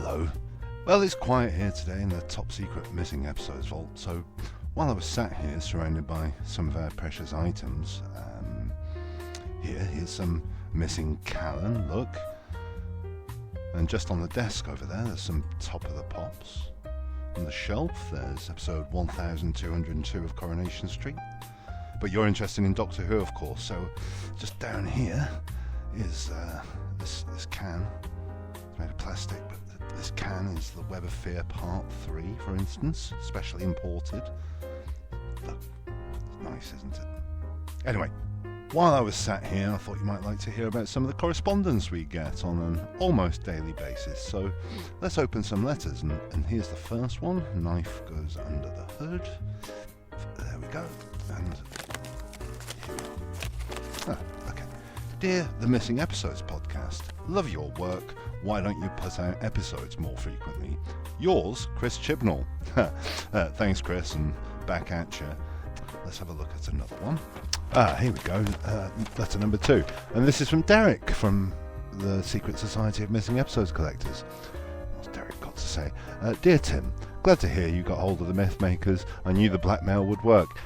Hello. Well, it's quiet here today in the top secret missing episodes vault, so while I was sat here surrounded by some of our precious items, here's some missing Callan, look. And just on the desk over there's some Top of the Pops. On the shelf there's episode 1202 of Coronation Street. But you're interested in Doctor Who, of course, so just down here is this can. It's made of plastic, but this can is the Web of Fear Part 3, for instance, specially imported. Look, it's nice, isn't it? Anyway, while I was sat here, I thought you might like to hear about some of the correspondence we get on an almost daily basis. So let's open some letters, and here's the first one. Knife goes under the hood. There we go. And here we are. Okay. Dear The Missing Episodes Podcast, love your work. Why don't you put out episodes more frequently? Yours, Chris Chibnall. Thanks, Chris, and back at you. Let's have a look at another one. Here we go. Letter number 2. And this is from Derek from the Secret Society of Missing Episodes Collectors. What's Derek got to say? Dear Tim, glad to hear you got hold of the myth makers. I knew the blackmail would work.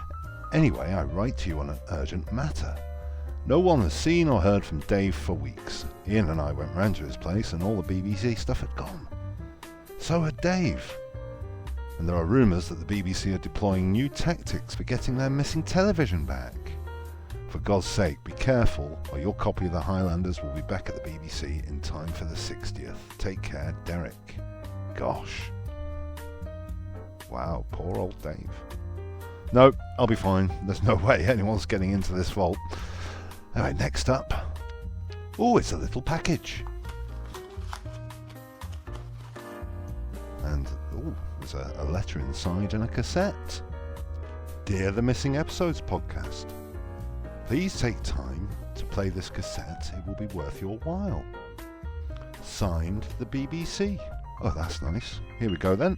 Anyway, I write to you on an urgent matter. No one has seen or heard from Dave for weeks. Ian and I went round to his place and all the BBC stuff had gone. So had Dave. And there are rumours that the BBC are deploying new tactics for getting their missing television back. For God's sake, be careful, or your copy of the Highlanders will be back at the BBC in time for the 60th. Take care, Derek. Gosh. Wow, poor old Dave. No, I'll be fine. There's no way anyone's getting into this vault. Alright, next up. Oh, it's a little package. And, there's a letter inside and a cassette. Dear The Missing Episodes Podcast, please take time to play this cassette. It will be worth your while. Signed, the BBC. Oh, that's nice. Here we go then.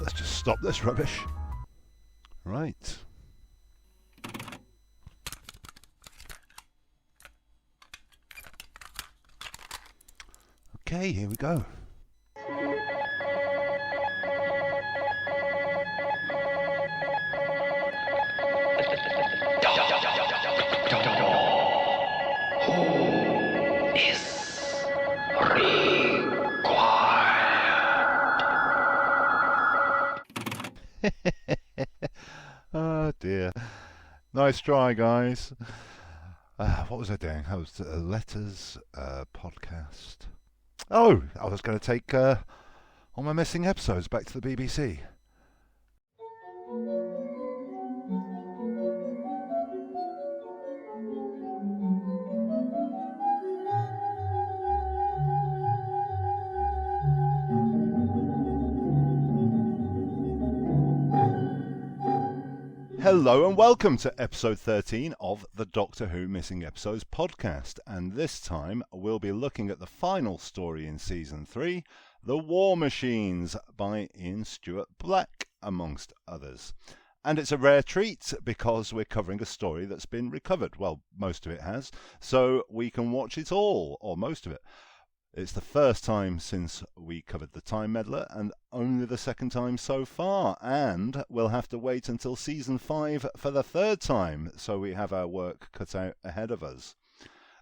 Let's just stop this rubbish. Right. Okay, here we go. Oh dear. Nice try, guys. What was I doing? I was letters, podcast. Oh, I was going to take all my missing episodes back to the BBC. Hello and welcome to episode 13 of the Doctor Who Missing Episodes podcast, and this time we'll be looking at the final story in season 3, The War Machines by Ian Stuart Black, amongst others. And it's a rare treat because we're covering a story that's been recovered. Well, most of it has, so we can watch it all, or most of it. It's the first time since we covered the Time Meddler, and only the second time so far, and we'll have to wait until season 5 for the third time, so we have our work cut out ahead of us.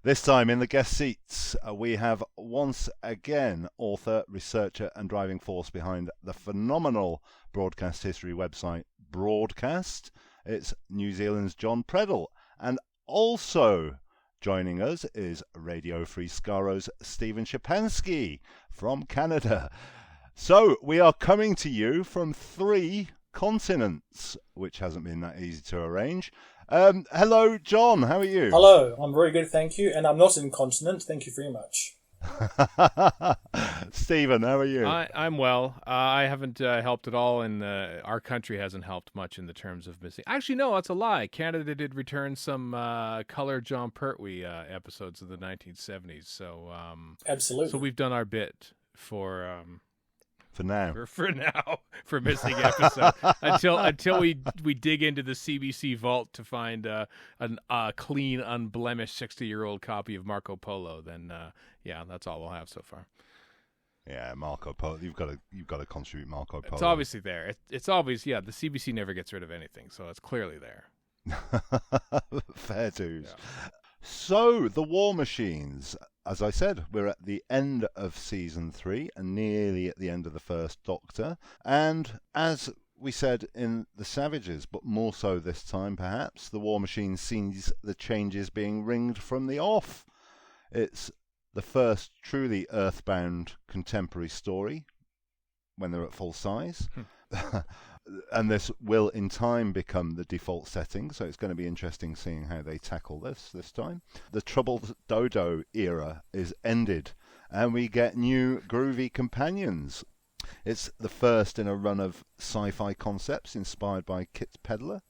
This time in the guest seats, we have once again author, researcher and driving force behind the phenomenal broadcast history website Broadcast. It's New Zealand's John Preddle, and also joining us is Radio Free Scaro's Stephen Shapansky from Canada. So we are coming to you from 3 continents, which hasn't been that easy to arrange. Hello, John. How are you? Hello. I'm very good, thank you. And I'm not incontinent. Thank you very much. Stephen, how are you? I'm well. I haven't helped at all, and our country hasn't helped much in the terms of missing. Actually, no, that's a lie. Canada did return some color John Pertwee episodes of the 1970s. So absolutely. So we've done our bit for now. For missing episode until we dig into the CBC vault to find a clean, unblemished 60-year-old copy of Marco Polo. Then yeah, that's all we'll have so far. Yeah, Marco Polo. You've got to contribute Marco Polo. It's obviously there. It's obvious. Yeah, the CBC never gets rid of anything, so it's clearly there. Fair dues. Yeah. So, The War Machines. As I said, we're at the end of season 3 and nearly at the end of the first Doctor. And as we said in The Savages, but more so this time perhaps, The War Machine sees the changes being ringed from the off. It's the first truly earthbound contemporary story when they're at full size. And this will in time become the default setting, so it's going to be interesting seeing how they tackle this time. The troubled Dodo era is ended, and we get new groovy companions. It's the first in a run of sci-fi concepts inspired by Kit Pedler.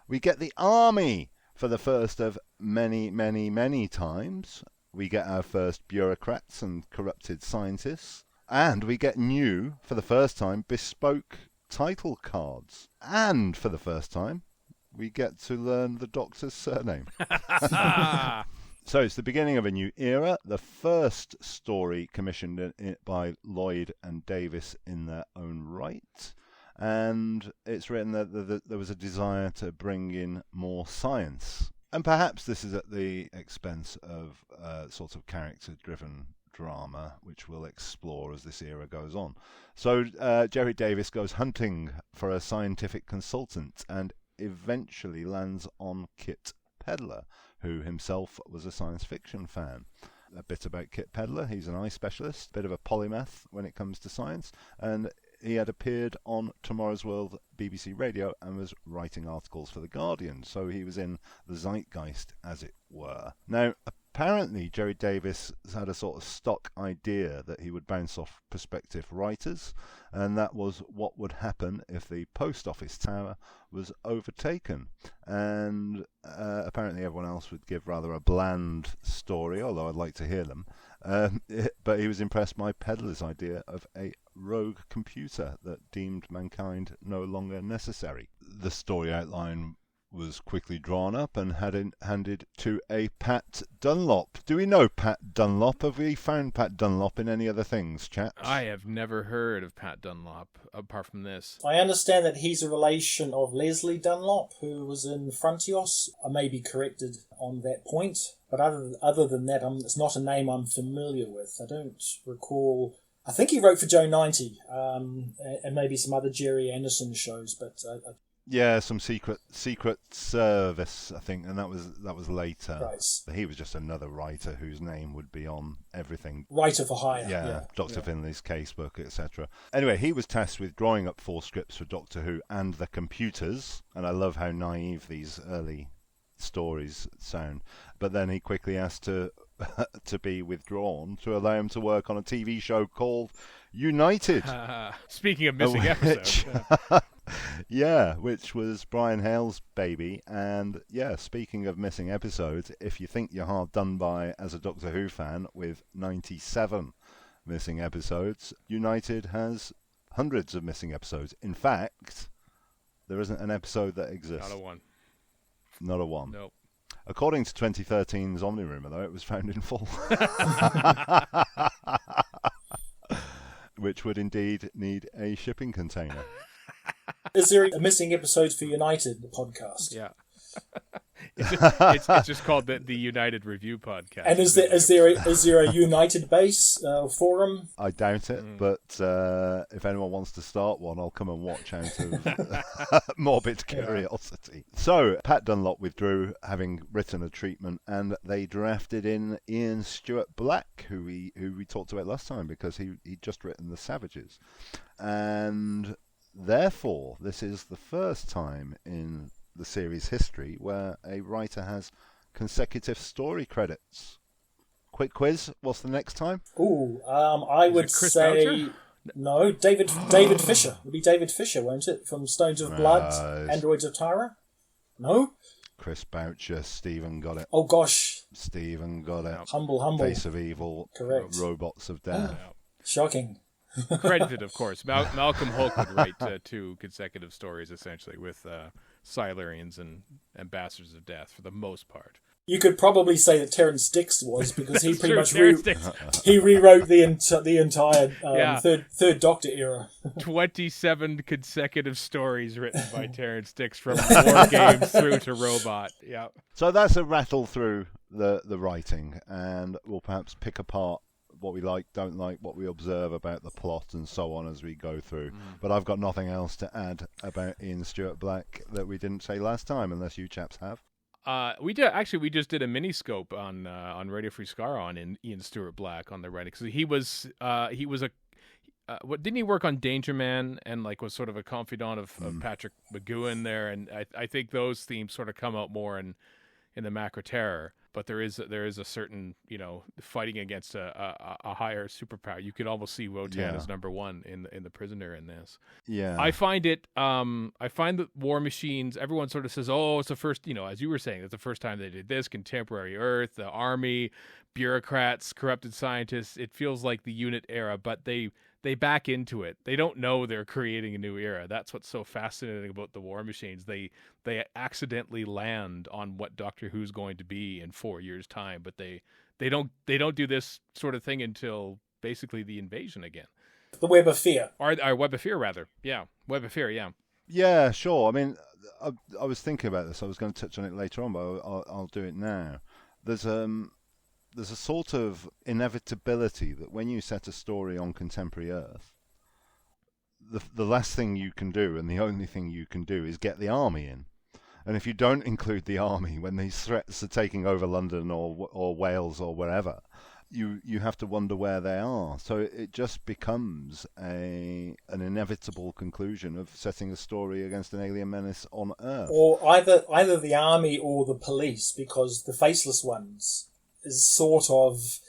We get the army for the first of many, many, many times. We get our first bureaucrats and corrupted scientists. And we get new, for the first time, bespoke title cards. And for the first time, we get to learn the Doctor's surname. So it's the beginning of a new era. The first story commissioned by Lloyd and Davis in their own right. And it's written that there was a desire to bring in more science. And perhaps this is at the expense of sort of character-driven drama, which we'll explore as this era goes on. So Jerry Davis goes hunting for a scientific consultant and eventually lands on Kit Pedler, who himself was a science fiction fan. A bit about Kit Pedler: he's an eye specialist, bit of a polymath when it comes to science, and he had appeared on Tomorrow's World BBC Radio and was writing articles for The Guardian, so he was in the zeitgeist, as it were. Now, apparently Jerry Davis had a sort of stock idea that he would bounce off prospective writers, and that was what would happen if the post office tower was overtaken. And apparently everyone else would give rather a bland story, although I'd like to hear them. But he was impressed by Pedler's idea of a rogue computer that deemed mankind no longer necessary. The story outline was quickly drawn up and handed to a Pat Dunlop. Do we know Pat Dunlop? Have we found Pat Dunlop in any other things, chaps? I have never heard of Pat Dunlop apart from this. I understand that he's a relation of Leslie Dunlop, who was in Frontios. I may be corrected on that point, but other than that, it's not a name I'm familiar with. I don't recall. I think he wrote for Joe 90 and maybe some other Jerry Anderson shows, but yeah, some secret service, I think, and that was later. Right. He was just another writer whose name would be on everything. Writer for hire. Yeah. Dr. Finley's casebook, etc. Anyway, he was tasked with drawing up 4 scripts for Doctor Who and the computers, and I love how naive these early stories sound. But then he quickly asked to be withdrawn to allow him to work on a TV show called United. Speaking of missing episodes. Yeah, which was Brian Hale's baby. And yeah, speaking of missing episodes, if you think you're hard done by as a Doctor Who fan with 97 missing episodes, United has hundreds of missing episodes. In fact, there isn't an episode that exists. Not a one. Not a one. Nope. According to 2013's Omnirumour, though, it was found in full. Which would indeed need a shipping container. Is there a missing episode for United, the podcast? Yeah. It's just called the United Review Podcast. And is there a United base forum? I doubt it, but if anyone wants to start one, I'll come and watch out of morbid curiosity. Yeah. So Pat Dunlop withdrew, having written a treatment, and they drafted in Ian Stewart Black, who we talked about last time because he'd just written The Savages, and therefore this is the first time in the series history where a writer has consecutive story credits. Quick quiz, what's the next time? I would say Boucher? No, David Fisher. It'll be David Fisher, won't it? From Stones of Blood, Androids of Tyra? No? Chris Boucher. Stephen got it. Oh gosh. Stephen got it. Humble. Face of Evil. Correct. Robots of Death. Shocking. Credited, of course. Malcolm Hulke would write 2 consecutive stories, essentially, with Silurians and Bastards of Death, for the most part. You could probably say that Terrence Dicks was, because he pretty much Terrence Dicks. he rewrote the entire Yeah. third Doctor era. 27 consecutive stories written by Terrence Dicks from War Games through to Robot. Yeah. So that's a rattle through the writing, and we'll perhaps pick apart what we like, don't like, what we observe about the plot and so on as we go through. But I've got nothing else to add about Ian Stewart Black that we didn't say last time, unless you chaps have. We just did a mini scope on Radio Free Skaro on Ian Stewart Black on the writing, because he was what didn't he work on Danger Man and like was sort of a confidant of Patrick McGowan there, and I think those themes sort of come out more in the Macro Terror. But there is a certain, fighting against a higher superpower. You could almost see Wotan as number one in the Prisoner in this. Yeah, I find that War Machines. Everyone sort of says, "Oh, it's the first." As you were saying, it's the first time they did this. Contemporary Earth, the army, bureaucrats, corrupted scientists. It feels like the unit era, but they back into it. They don't know they're creating a new era. That's what's so fascinating about the War Machines. They accidentally land on what Doctor Who's going to be in 4 years' time, but they don't do this sort of thing until basically the invasion again. The Web of Fear. Or Web of Fear, rather. Yeah, Web of Fear, yeah. Yeah, sure. I mean, I was thinking about this. I was going to touch on it later on, but I'll do it now. There's a sort of inevitability that when you set a story on contemporary Earth, the last thing you can do and the only thing you can do is get the army in. And if you don't include the army when these threats are taking over London or Wales or wherever, you have to wonder where they are. So it just becomes an inevitable conclusion of setting a story against an alien menace on Earth. Or either the army or the police, because the Faceless Ones is sort of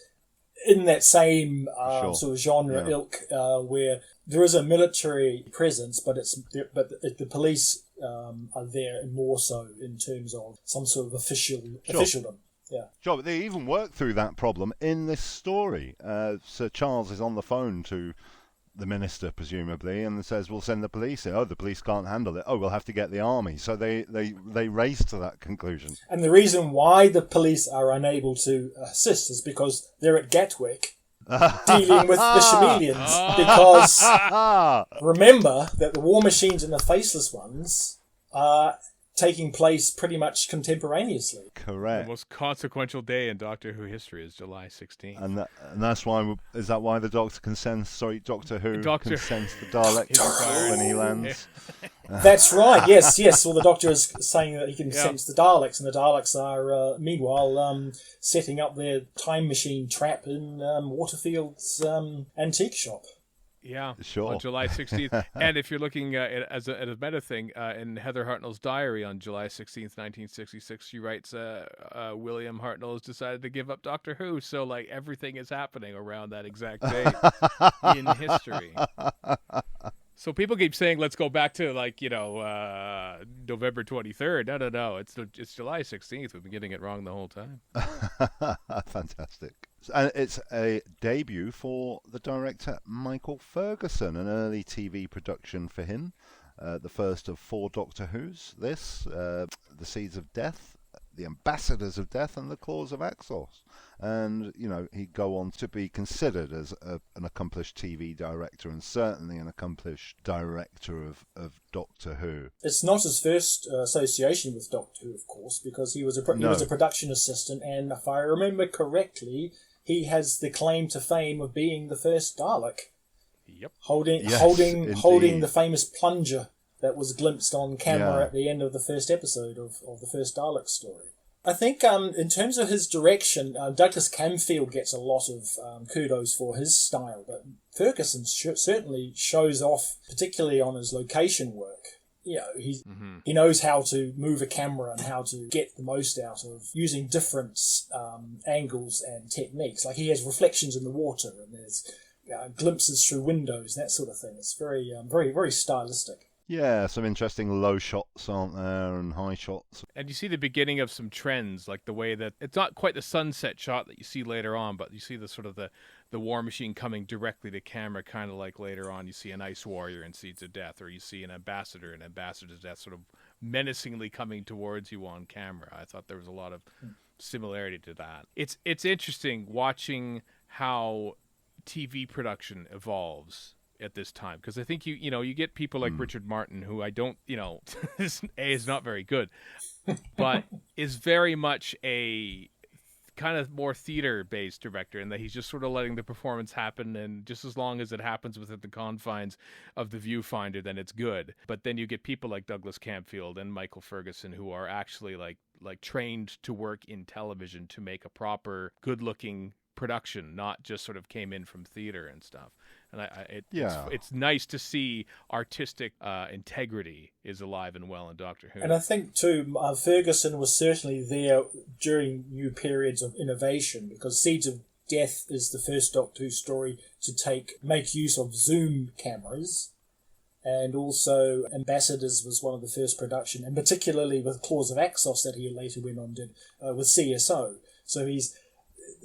in that same sort of genre ilk, where there is a military presence, but the police are there more so in terms of some sort of officialdom. Yeah. Sure, but they even work through that problem in this story. Sir Charles is on the phone to the minister, presumably, and says, "We'll send the police in." Oh, the police can't handle it. Oh, we'll have to get the army. So they race to that conclusion. And the reason why the police are unable to assist is because they're at Gatwick dealing with the chameleons. Because remember that the War Machines and the Faceless Ones are taking place pretty much contemporaneously. Correct. The most consequential day in Doctor Who history is July 16th. And that's why, is that why the Doctor can sense, Doctor Who can sense the Daleks when he lands? That's right, yes. Well, the Doctor is saying that he can sense the Daleks, and the Daleks are, meanwhile, setting up their time machine trap in Waterfield's antique shop. Yeah, sure. On July 16th. And if you're looking at a meta thing, in Heather Hartnell's diary on July 16th, 1966, she writes, William Hartnell has decided to give up Doctor Who. So, like, everything is happening around that exact date in history. So people keep saying, let's go back to, November 23rd. No. It's July 16th. We've been getting it wrong the whole time. Fantastic. And it's a debut for the director Michael Ferguson, an early TV production for him. The first of 4 Doctor Who's. The Seeds of Death, The Ambassadors of Death, and The Claws of Axos. And, he'd go on to be considered as an accomplished TV director, and certainly an accomplished director of Doctor Who. It's not his first association with Doctor Who, of course, because he was a production assistant, and if I remember correctly, he has the claim to fame of being the first Dalek. Yep. Holding the famous plunger that was glimpsed on camera at the end of the first episode of the first Dalek story. I think in terms of his direction, Douglas Camfield gets a lot of kudos for his style, but Ferguson certainly shows off, particularly on his location work. He knows how to move a camera and how to get the most out of using different angles and techniques. Like, he has reflections in the water, and there's glimpses through windows, that sort of thing. It's very, very, very stylistic. Yeah, some interesting low shots, aren't there, and high shots. And you see the beginning of some trends, like the way that it's not quite the sunset shot that you see later on, but you see the sort of the War Machine coming directly to camera, kind of like later on you see an Ice Warrior in Seeds of Death, or you see an Ambassador in Ambassador's Death sort of menacingly coming towards you on camera. I thought there was a lot of similarity to that. It's interesting watching how TV production evolves at this time, because I think you get people like Richard Martin, who I don't, is not very good, but is very much a kind of more theater-based director, in that he's just sort of letting the performance happen, and just as long as it happens within the confines of the viewfinder, then it's good. But then you get people like Douglas Campfield and Michael Ferguson, who are actually like trained to work in television to make a proper, good-looking production, not just sort of came in from theater and stuff. And it's nice to see artistic integrity is alive and well in Doctor Who. And I think too, Ferguson was certainly there during new periods of innovation, because Seeds of Death is the first Doctor Who story to make use of zoom cameras, and also Ambassadors was one of the first production, and particularly with Claws of Axos that he later went on did with CSO. So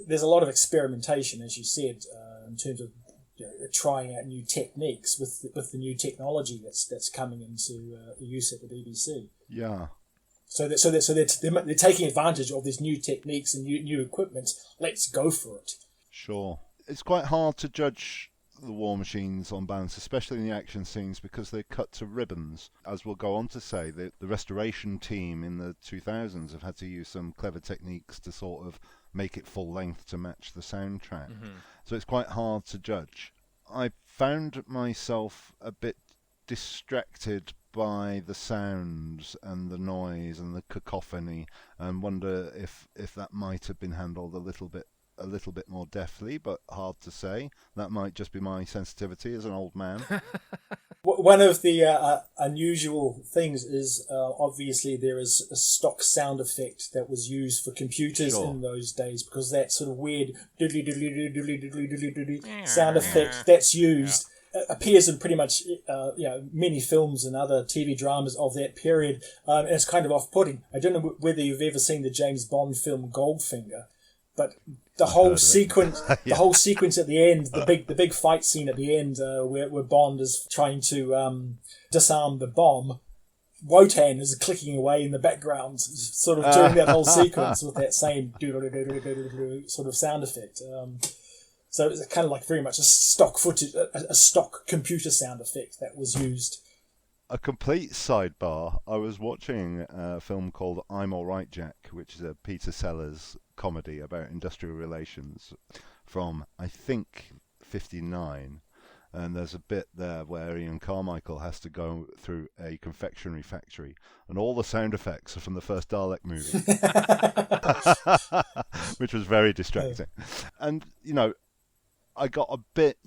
there's a lot of experimentation, as you said, in terms of trying out new techniques with the new technology that's coming into use at the BBC. Yeah. So they're taking advantage of these new techniques and new equipment. Let's go for it. Sure. It's quite hard to judge the War Machines on balance, especially in the action scenes, because they cut to ribbons. As we'll go on to say, the restoration team in the 2000s have had to use some clever techniques to sort of make it full length to match the soundtrack. So it's quite hard to judge. I found myself a bit distracted by the sounds and the noise and the cacophony, and wonder if that might have been handled a little bit more deftly, but hard to say. That might just be my sensitivity as an old man. One of the unusual things is obviously there is a stock sound effect that was used for computers in those days, because that sort of weird sound effect that's used appears in pretty much many films and other TV dramas of that period, and it's kind of off-putting. I don't know whether you've ever seen the James Bond film Goldfinger, but the whole sequence at the end, the big fight scene at the end, where Bond is trying to disarm the bomb, Wotan is clicking away in the background, sort of during that whole sequence with that same sort of sound effect. So it's kind of like very much a stock footage, a stock computer sound effect that was used. A complete sidebar, I was watching a film called I'm Alright Jack, which is a Peter Sellers comedy about industrial relations from, I think, 1959. And there's a bit there where Ian Carmichael has to go through a confectionery factory, and all the sound effects are from the first Dalek movie, which was very distracting. And, I got a bit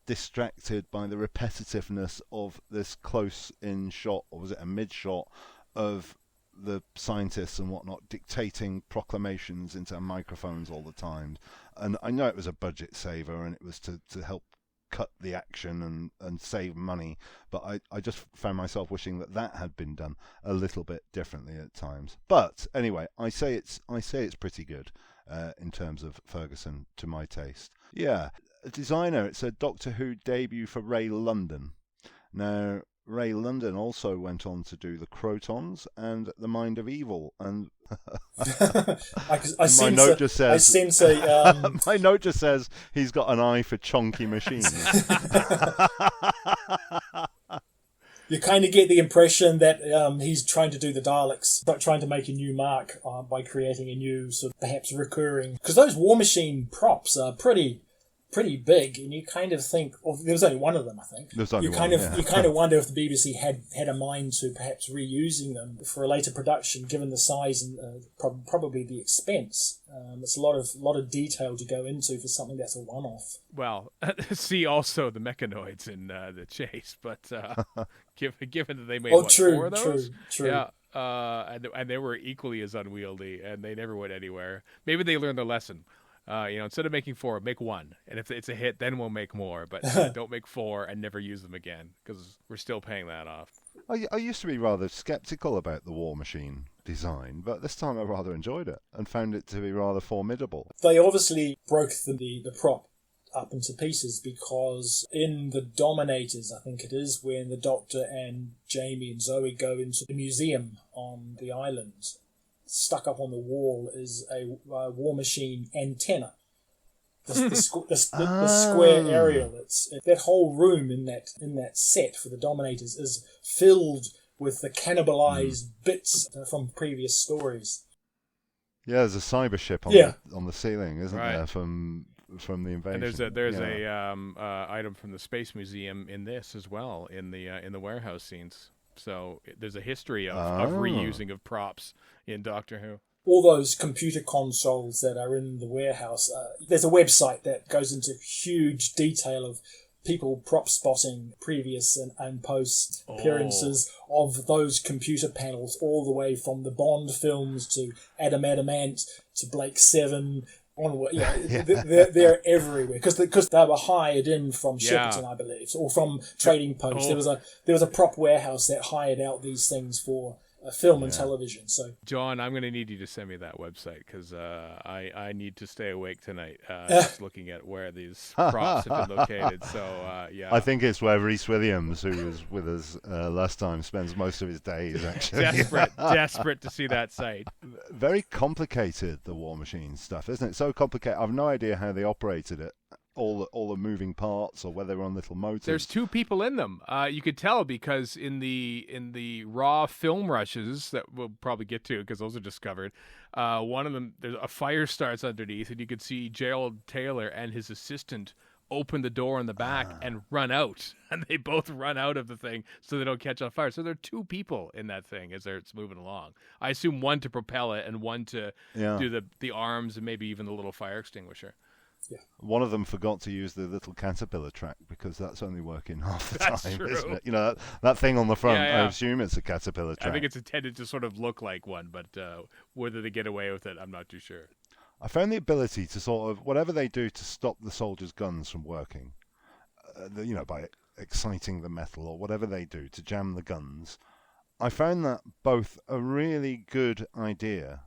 distracted by the repetitiveness of this close-in shot, or was it a mid-shot, of the scientists and whatnot dictating proclamations into microphones all the time. And I know it was a budget saver, and it was to help cut the action and save money, but I just found myself wishing that had been done a little bit differently at times. But anyway, I say it's pretty good in terms of Ferguson to my taste. Yeah. A designer, it said Doctor Who debut for Ray London. Now, Ray London also went on to do The Crotons and The Mind of Evil, and my note just says he's got an eye for chonky machines. You kind of get the impression that he's trying to do the Daleks, but trying to make a new mark by creating a new sort of perhaps recurring, because those War Machine props are pretty big, and you kind of think, there was only one of them, I think. You kind of wonder if the BBC had a mind to perhaps reusing them for a later production, given the size and probably the expense. It's a lot of detail to go into for something that's a one-off. Well, see also the mechanoids in the chase, but given that they made four of those, true. Yeah. And they were equally as unwieldy, and they never went anywhere. Maybe they learned their lesson. Instead of making 4, make 1. And if it's a hit, then we'll make more. But don't make 4 and never use them again, because we're still paying that off. I used to be rather sceptical about the War Machine design, but this time I rather enjoyed it and found it to be rather formidable. They obviously broke the prop up into pieces, because in the Dominators, I think it is, when the Doctor and Jamie and Zoe go into the museum on the island, stuck up on the wall is a War Machine antenna. The square area that whole room in that set for the Dominators is filled with the cannibalized bits from previous stories. Yeah, there's a cyber ship on the ceiling, isn't there, from the invasion? And there's a item from the Space Museum in this as well, in the warehouse scenes. So there's a history of reusing of props in Doctor Who. All those computer consoles that are in the warehouse, there's a website that goes into huge detail of people prop spotting previous and post appearances of those computer panels, all the way from the Bond films to Adam Adamant to Blake 7 onward. They're everywhere because they were hired in from Shepperton, I believe, or from Trading Post. There was a prop warehouse that hired out these things for film and television. So, John, I'm going to need you to send me that website because I need to stay awake tonight just looking at where these props have been located. So, I think it's where Rhys Williams, who was with us last time, spends most of his days, actually. Desperate to see that site. Very complicated, the War Machine stuff, isn't it? So complicated. I've no idea how they operated it. All the moving parts, or whether they're on little motors. There's two people in them. You could tell because in the raw film rushes that we'll probably get to because those are discovered. One of them, there's a fire starts underneath, and you could see Gerald Taylor and his assistant open the door in the back and run out, and they both run out of the thing so they don't catch on fire. So there are two people in that thing as it's moving along. I assume one to propel it and one to do the arms and maybe even the little fire extinguisher. Yeah. One of them forgot to use the little caterpillar track because that's only working half the That's time, true. isn't it? You know, that thing on the front, I assume it's a caterpillar track. I think it's intended to sort of look like one, but whether they get away with it, I'm not too sure. I found the ability to sort of, whatever they do to stop the soldiers' guns from working, by exciting the metal or whatever they do to jam the guns, I found that both a really good idea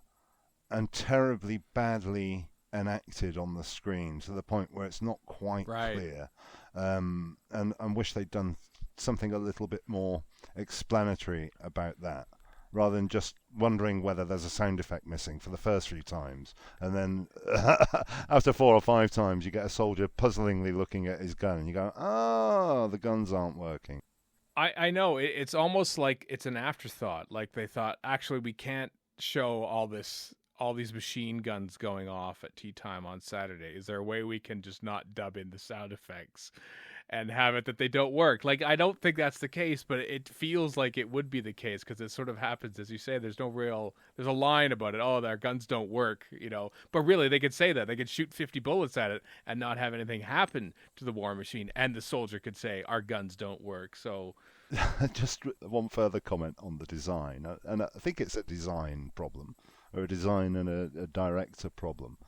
and terribly badly enacted on the screen to the point where it's not quite clear, and wish they'd done something a little bit more explanatory about that, rather than just wondering whether there's a sound effect missing for the first few times, and then after 4 or 5 times you get a soldier puzzlingly looking at his gun and you go, the guns aren't working. I know, it's almost like it's an afterthought, like they thought, actually we can't show all these machine guns going off at tea time on Saturday. Is there a way we can just not dub in the sound effects and have it that they don't work? Like, I don't think that's the case, but it feels like it would be the case because it sort of happens, as you say, there's a line about it. Oh, their guns don't work, but really they could say that. They could shoot 50 bullets at it and not have anything happen to the War Machine. And the soldier could say, our guns don't work. So just one further comment on the design. And I think it's a design problem, or a design and a director problem.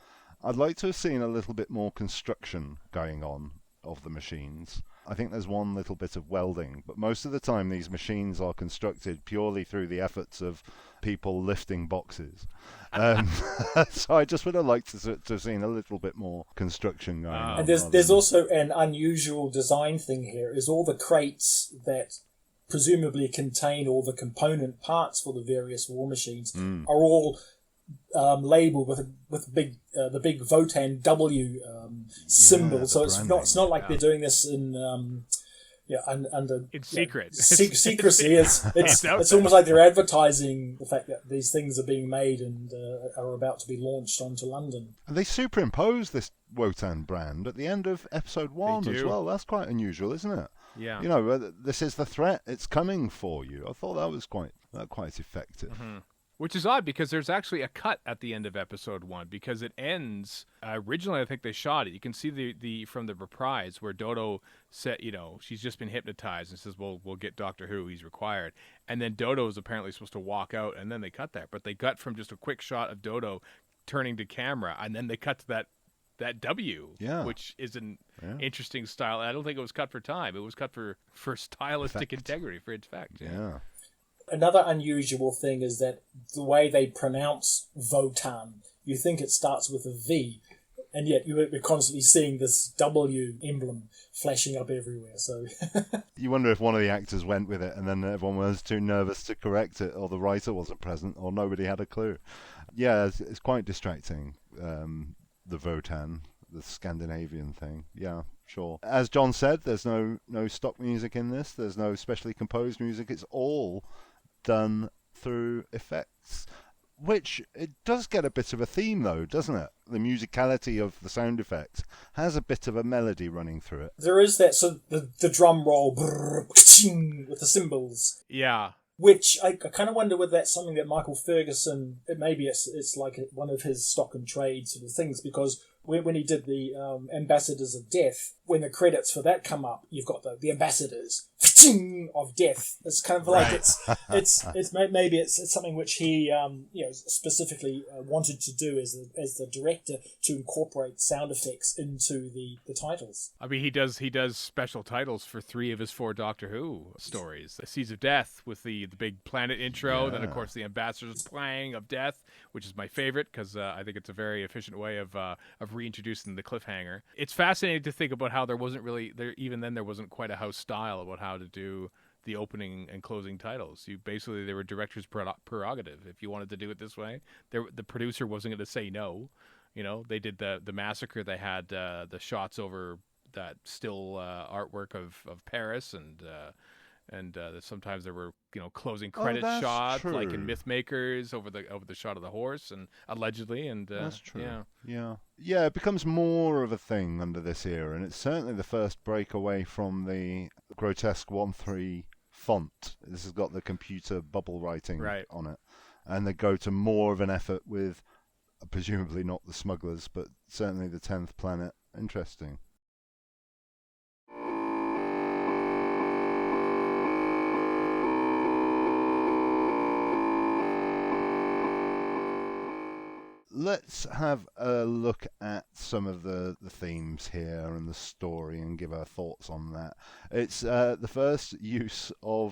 I'd like to have seen a little bit more construction going on of the machines. I think there's one little bit of welding, but most of the time these machines are constructed purely through the efforts of people lifting boxes. So I just would have liked to have seen a little bit more construction going on. And there's also an unusual design thing here, is all the crates that presumably contain all the component parts for the various war machines are all labelled with the big Wotan W symbol. So it's not like they're doing this in under secret secrecy. It's almost like they're advertising the fact that these things are being made and are about to be launched onto London. And they superimpose this Wotan brand at the end of episode 1 as well. That's quite unusual, isn't it? Yeah. This is the threat. It's coming for you. I thought that was quite effective. Mm-hmm. Which is odd because there's actually a cut at the end of episode 1 because it ends. Originally, I think they shot it. You can see the from the reprise where Dodo said, she's just been hypnotized and says, "Well, we'll get Doctor Who. He's required." And then Dodo is apparently supposed to walk out, and then they cut that. But they cut from just a quick shot of Dodo turning to camera, and then they cut to that W, which is an interesting style. I don't think it was cut for time. It was cut for stylistic integrity, for effect. Yeah. Another unusual thing is that the way they pronounce Wotan, you think it starts with a V. And yet we're constantly seeing this W emblem flashing up everywhere. So you wonder if one of the actors went with it and then everyone was too nervous to correct it, or the writer wasn't present, or nobody had a clue. Yeah, it's quite distracting, the wotan, the Scandinavian thing. Yeah, sure. As John said, there's no stock music in this. There's no specially composed music. It's all done through effects. Which, it does get a bit of a theme, though, doesn't it? The musicality of the sound effects has a bit of a melody running through it. there is that, so the drum roll brrr, with the cymbals. Yeah. Which I kind of wonder whether that's something that Michael Ferguson, maybe it's like one of his stock and trade sort of things, because when he did the Ambassadors of Death, when the credits for that come up, you've got the Ambassadors of Death. It's kind of like it's maybe it's something which he specifically wanted to do as the director, to incorporate sound effects into the titles. I mean, he does special titles for 3 of his 4 Doctor Who stories. The Seas of Death with the big planet intro, then of course the Ambassadors playing of Death, which is my favorite because I think it's a very efficient way of reintroducing the cliffhanger. It's fascinating to think about how there wasn't quite a house style about how to do the opening and closing titles. They were director's prerogative. If you wanted to do it this way, the producer wasn't going to say no. You know, they did the massacre. They had the shots over that still artwork of Paris, and sometimes there were closing credit shots, true. like in Mythmakers, over the shot of the horse, and allegedly, and that's true. Yeah. It becomes more of a thing under this era, and it's certainly the first break away from the grotesque 1-3 font. This has got the computer bubble writing on it, and they go to more of an effort with, presumably not the smugglers, but certainly the 10th planet. Interesting. Let's have a look at some of the themes here and the story and give our thoughts on that. It's the first use, I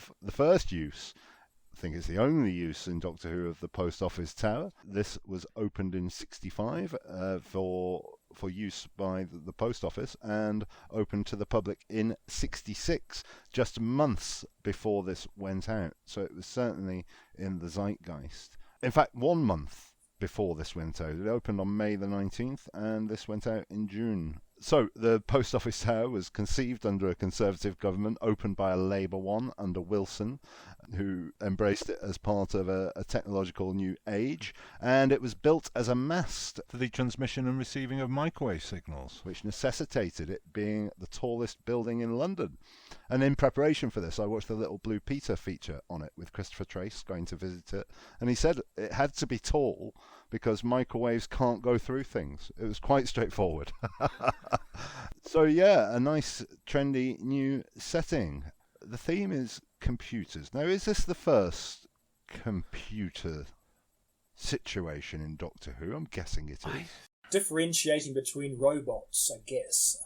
think it's the only use in Doctor Who, of the Post Office Tower. This was opened in 1965 for use by the Post Office, and opened to the public in 1966, just months before this went out. So it was certainly in the zeitgeist. In fact, 1 month before this went out. It opened on May the 19th, and this went out in June. So, the Post Office Tower was conceived under a Conservative government, opened by a Labour one under Wilson, who embraced it as part of a technological new age, and it was built as a mast for the transmission and receiving of microwave signals, which necessitated it being the tallest building in London. And in preparation for this, I watched the Little Blue Peter feature on it with Christopher Trace going to visit it, and he said it had to be tall because microwaves can't go through things. It was quite straightforward. So yeah, a nice trendy new setting. The theme is computers. Now, is this the first computer situation in Doctor Who? I'm guessing it is. Differentiating between robots, I guess.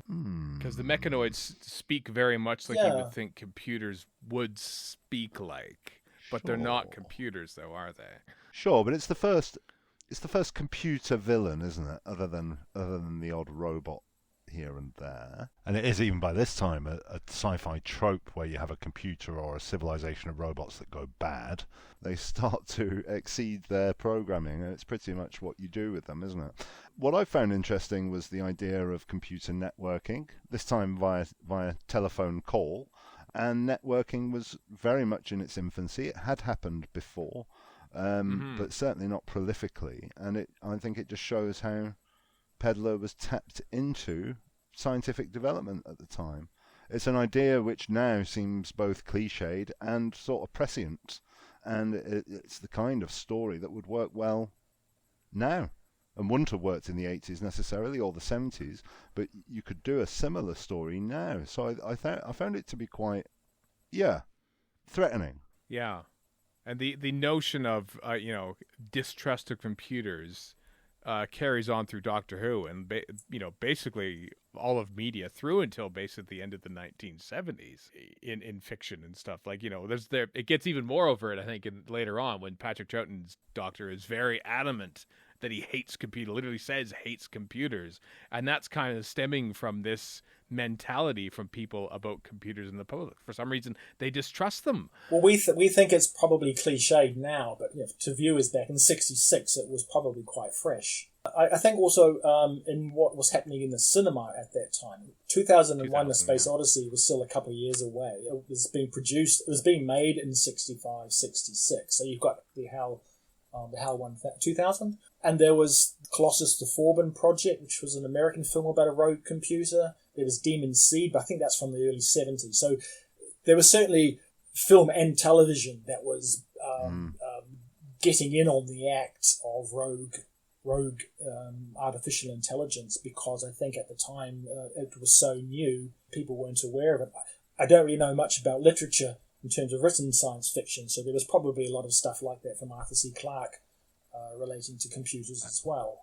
Because the mechanoids speak very much like you would think computers would speak like. But they're not computers, though, are they? Sure, but it's the first computer villain, isn't it? Other than the odd robot here and there. And it is, even by this time, a sci-fi trope where you have a computer or a civilization of robots that go bad. They start to exceed their programming, and it's pretty much what you do with them, isn't it? What I found interesting was the idea of computer networking, this time via telephone call. And networking was very much in its infancy. It had happened before, but certainly not prolifically. And I think it just shows how Pedler was tapped into scientific development at the time. It's an idea which now seems both cliched and sort of prescient, and it's the kind of story that would work well now, and wouldn't have worked in the 80s necessarily, or the 70s, but you could do a similar story now. So I found it to be quite, threatening. Yeah, and the notion of distrust of computers carries on through Doctor Who, and basically all of media through until basically the end of the 1970s in fiction and stuff. Like, it gets even more overt, I think, later on when Patrick Troughton's Doctor is very adamant that he hates computer, literally says hates computers. And that's kind of stemming from this mentality from people about computers in the public. For some reason, they distrust them. Well, we think it's probably cliched now, but to viewers back in '66, it was probably quite fresh. I think also in what was happening in the cinema at that time, 2001: A Space Odyssey was still a couple of years away. It was being produced, it was being made in 65, 66. So you've got the HAL 2000, and there was Colossus the Forbin Project, which was an American film about a rogue computer. There was Demon Seed, but I think that's from the early 70s. So there was certainly film and television that was getting in on the act of rogue artificial intelligence, because I think at the time it was so new, people weren't aware of it. I don't really know much about literature in terms of written science fiction, so there was probably a lot of stuff like that from Arthur C. Clarke relating to computers as well.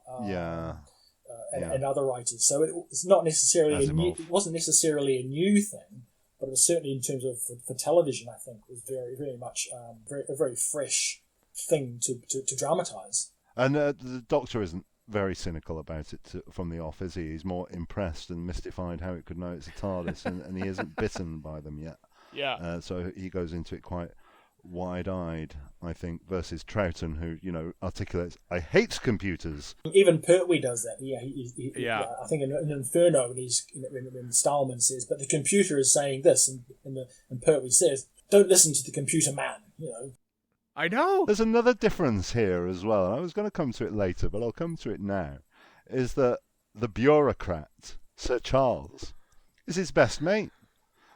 And other writers. So it's not necessarily it wasn't necessarily a new thing, but it was certainly, in terms of for television, I think was very, very much a very fresh thing to dramatize. And the Doctor isn't very cynical about it from the off, is he? He's more impressed and mystified how it could know it's a TARDIS, and he isn't bitten by them yet. Yeah. So he goes into it quite wide-eyed, I think, versus Troughton, who, articulates, "I hate computers." Even Pertwee does that. Yeah, I think in Inferno, when Stallman says, "But the computer is saying this," and Pertwee says, "Don't listen to the computer man." I know. There's another difference here as well, and I was going to come to it later, but I'll come to it now, is that the bureaucrat, Sir Charles, is his best mate.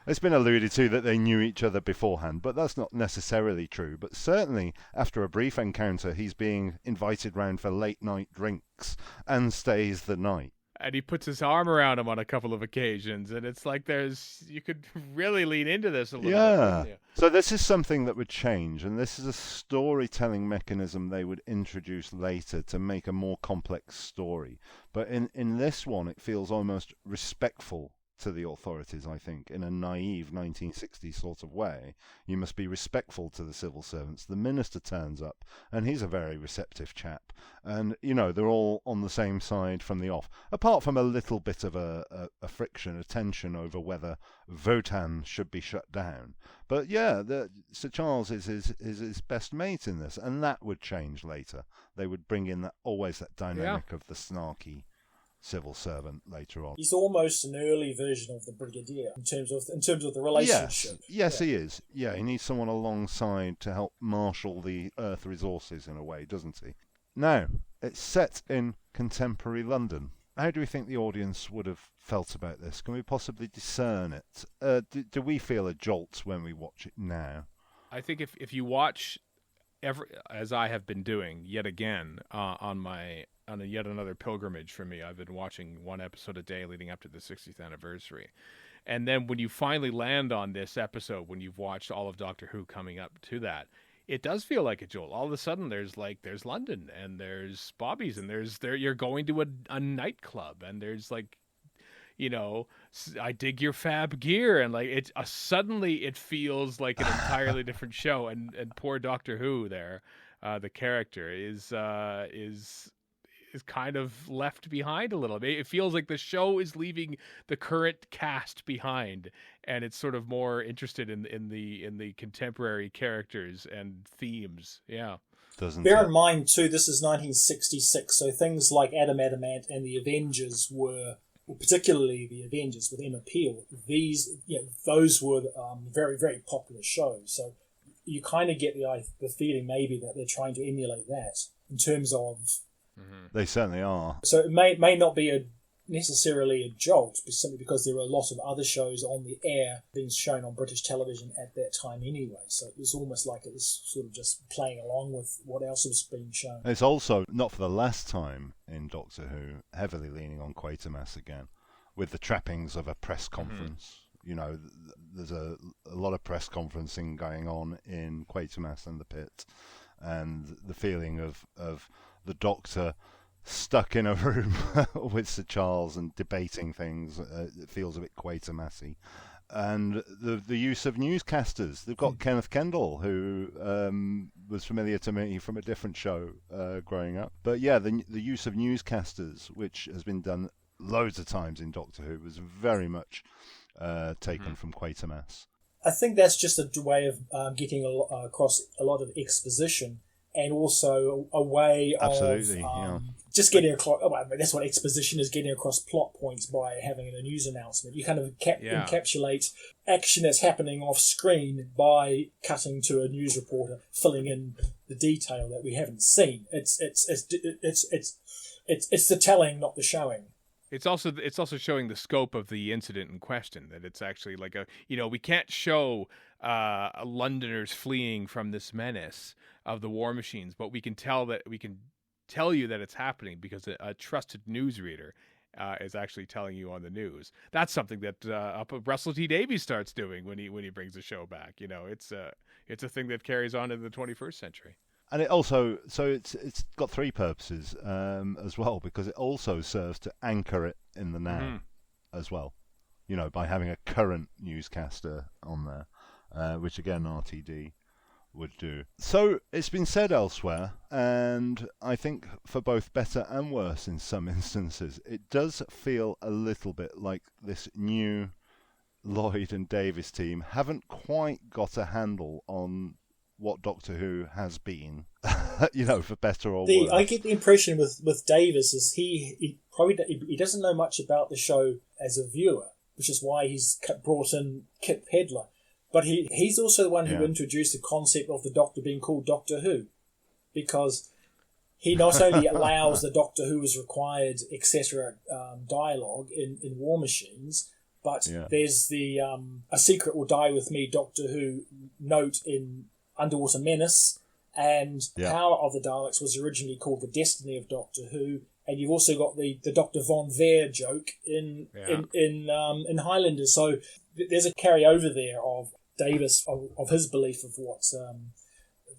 It's been alluded to that they knew each other beforehand, but that's not necessarily true. But certainly, after a brief encounter, he's being invited round for late-night drinks and stays the night. And he puts his arm around him on a couple of occasions, and it's like you could really lean into this a little bit. Yeah. So this is something that would change, and this is a storytelling mechanism they would introduce later to make a more complex story. But in this one, it feels almost respectful to the authorities, I think, in a naive 1960s sort of way. You must be respectful to the civil servants. The minister turns up, and he's a very receptive chap. And, they're all on the same side from the off, apart from a little bit of a friction, a tension over whether Wotan should be shut down. But, yeah, Sir Charles is his best mate in this, and that would change later. They would bring in always that dynamic of the snarky civil servant later on. He's almost an early version of the Brigadier in terms of the relationship. Yes, he is. Yeah, he needs someone alongside to help marshal the Earth resources in a way, doesn't he? Now, it's set in contemporary London. How do we think the audience would have felt about this? Can we possibly discern it? Do we feel a jolt when we watch it now? I think if you watch as I have been doing yet again on yet another pilgrimage for me. I've been watching one episode a day leading up to the 60th anniversary. And then when you finally land on this episode, when you've watched all of Doctor Who coming up to that, it does feel like a jolt. All of a sudden there's London, and there's Bobby's, and you're going to a nightclub, and there's I dig your fab gear, and suddenly it feels like an entirely different show. And poor Doctor Who there, the character is kind of left behind a little bit. It feels like the show is leaving the current cast behind, and it's sort of more interested in the contemporary characters and themes. Yeah. Bear in mind too, this is 1966, so things like Adam Adamant and the Avengers were, particularly the Avengers with Emma Peel, those were very, very popular shows. So you kind of get the feeling maybe that they're trying to emulate that in terms of. Mm-hmm. They certainly are. So it may not be necessarily a jolt, simply because there were a lot of other shows on the air being shown on British television at that time anyway. So it was almost like it was sort of just playing along with what else was being shown. It's also, not for the last time in Doctor Who, heavily leaning on Quatermass again, with the trappings of a press conference. Mm-hmm. There's a lot of press conferencing going on in Quatermass and the Pit, and the feeling of the Doctor stuck in a room with Sir Charles and debating things. It feels a bit Quatermassy. And the use of newscasters. They've got Kenneth Kendall, who was familiar to me from a different show growing up. But yeah, the use of newscasters, which has been done loads of times in Doctor Who, was very much taken from Quatermass. I think that's just a way of getting across a lot of exposition, and also a way Absolutely, of just getting across. That's what exposition is: getting across plot points by having a news announcement. You kind of encapsulate action that's happening off screen by cutting to a news reporter filling in the detail that we haven't seen. It's the telling, not the showing. It's also showing the scope of the incident in question, that it's actually like we can't show Londoners fleeing from this menace of the war machines, but we can tell you that it's happening because a trusted newsreader is actually telling you on the news. That's something that Russell T Davies starts doing when he brings the show back. It's a thing that carries on in the 21st century. And it also, it's got three purposes as well, because it also serves to anchor it in the now as well, by having a current newscaster on there, which again RTD would do. So it's been said elsewhere, and I think for both better and worse in some instances, it does feel a little bit like this new Lloyd and Davis team haven't quite got a handle on what Doctor Who has been, for better or worse. I get the impression with Davis is he doesn't know much about the show as a viewer, which is why he's brought in Kit Pedler. But he's also the one who introduced the concept of the Doctor being called Doctor Who, because he not only allows the Doctor Who is required, etc. Dialogue in War Machines, but there's the A Secret Will Die With Me Doctor Who note in Underwater Menace, and Power of the Daleks was originally called The Destiny of Doctor Who, and you've also got the Dr. Von Veer joke in Highlanders. So there's a carryover there of Davis, of his belief of what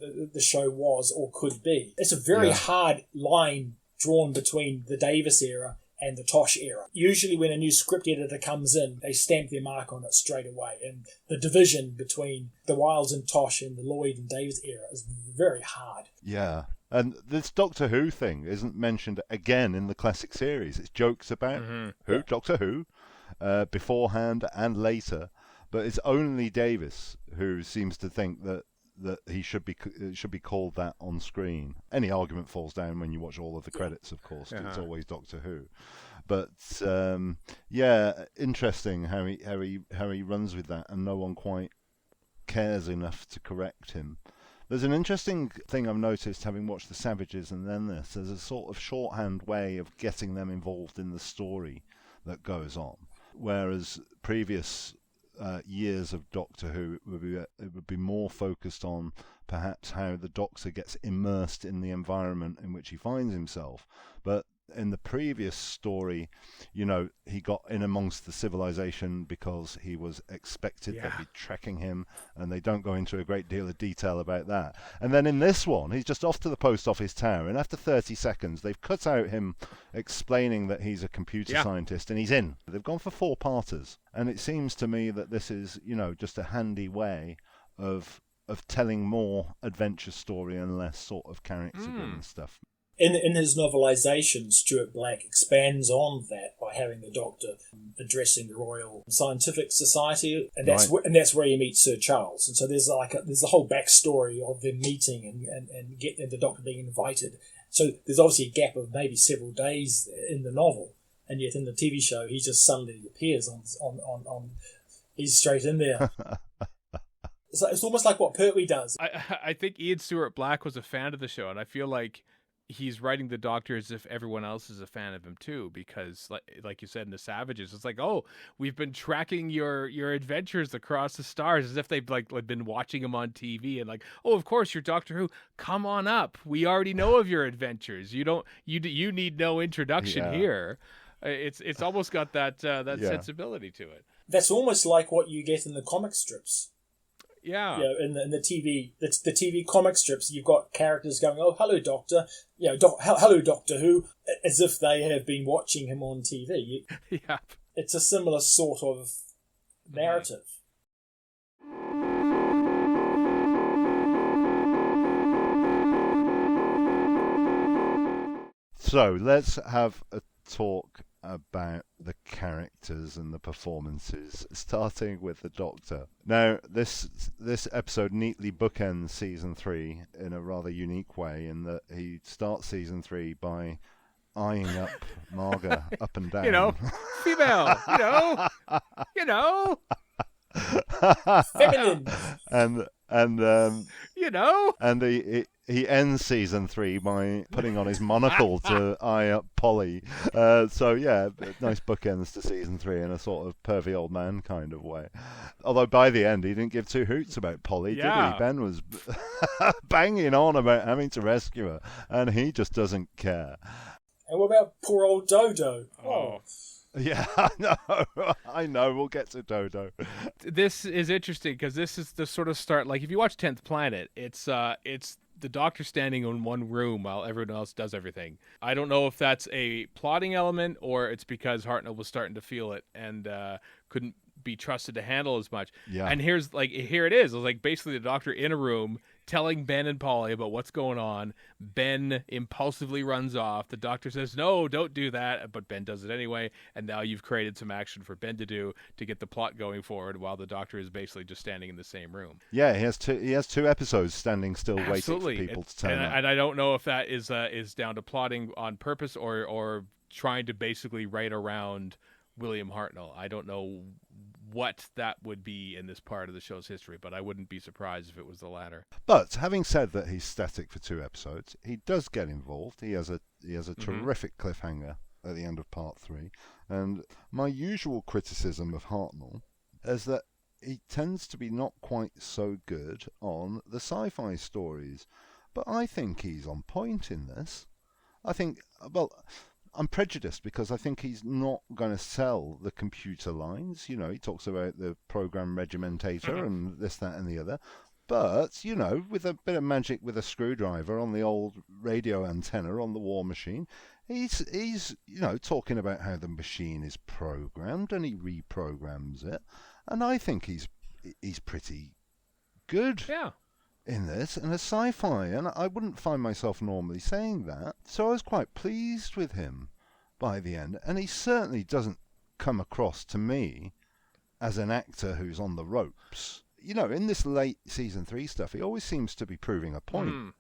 the show was or could be. It's a very hard line drawn between the Davis era and the Tosh era. Usually when a new script editor comes in, they stamp their mark on it straight away. And the division between the Wilds and Tosh and the Lloyd and Davis era is very hard. Yeah. And this Doctor Who thing isn't mentioned again in the classic series. It's jokes about Doctor Who, beforehand and later. But it's only Davis who seems to think that he should be called that on screen. Any argument falls down when you watch all of the credits, of course. It's always Doctor Who. But interesting how he runs with that, and no one quite cares enough to correct him. There's an interesting thing I've noticed, having watched The Savages and then this. There's a sort of shorthand way of getting them involved in the story that goes on, whereas previous years of Doctor Who it would be more focused on perhaps how the Doctor gets immersed in the environment in which he finds himself. But in the previous story, he got in amongst the civilization because he was expected they'd be tracking him, and they don't go into a great deal of detail about that. And then in this one, he's just off to the post office tower, and after 30 seconds, they've cut out him explaining that he's a computer scientist, and he's in. They've gone for 4-parters, and it seems to me that this is, just a handy way of telling more adventure story and less sort of character-driven stuff. In his novelisation, Stuart Black expands on that by having the Doctor addressing the Royal Scientific Society, and that's where he meets Sir Charles. And so there's a whole backstory of them meeting and the Doctor being invited. So there's obviously a gap of maybe several days in the novel, and yet in the TV show he just suddenly appears on he's straight in there. So it's almost like what Pertwee does. I think Ian Stewart Black was a fan of the show, and I feel like he's writing the Doctor as if everyone else is a fan of him too, because like you said in The Savages, it's like, oh, we've been tracking your adventures across the stars, as if they've been watching him on TV, and like, oh, of course you're Doctor Who, come on up, we already know of your adventures, you need no introduction here. It's almost got that sensibility to it. That's almost like what you get in the comic strips. Yeah. In the TV comic strips, you've got characters going, "Oh, hello, Doctor." Hello, Doctor Who, as if they have been watching him on TV. Yeah. It's a similar sort of narrative. So let's have a talk about the characters and the performances, starting with the Doctor. Now, this episode neatly bookends season 3 in a rather unique way, in that he starts season 3 by eyeing up Marga up and down. You know, female. You know. Feminine. and You know. And he ends season 3 by putting on his monocle to eye up Polly. So yeah, nice bookends to season 3 in a sort of pervy old man kind of way. Although by the end he didn't give two hoots about Polly, did he? Ben was banging on about having to rescue her, and he just doesn't care. And what about poor old Dodo? Oh. Yeah, I know. We'll get to Dodo. This is interesting because this is the sort of start. Like if you watch 10th Planet, it's the Doctor standing in one room while everyone else does everything. I don't know if that's a plotting element or it's because Hartnell was starting to feel it and couldn't be trusted to handle as much. Yeah. And here it is. It's like basically the Doctor in a room telling Ben and Polly about what's going on. Ben impulsively runs off. The Doctor says, "No, don't do that," but Ben does it anyway. And now you've created some action for Ben to do to get the plot going forward, while the Doctor is basically just standing in the same room. Yeah, he has two episodes standing still, Absolutely. waiting for people to turn up. And I don't know if that is down to plotting on purpose or trying to basically write around William Hartnell. I don't know what that would be in this part of the show's history, but I wouldn't be surprised if it was the latter. But having said that he's static for 2 episodes, he does get involved. He has a terrific cliffhanger at the end of part 3. And my usual criticism of Hartnell is that he tends to be not quite so good on the sci-fi stories. But I think he's on point in this. I think, well, I'm prejudiced because I think he's not going to sell the computer lines. You know, he talks about the program regimentator and this, that, and the other. But, you know, with a bit of magic with a screwdriver on the old radio antenna on the War Machine, he's talking about how the machine is programmed and he reprograms it. And I think he's pretty good. Yeah. In this, and a sci-fi, and I wouldn't find myself normally saying that, so I was quite pleased with him by the end, and he certainly doesn't come across to me as an actor who's on the ropes. You know, in this late season 3 stuff, he always seems to be proving a point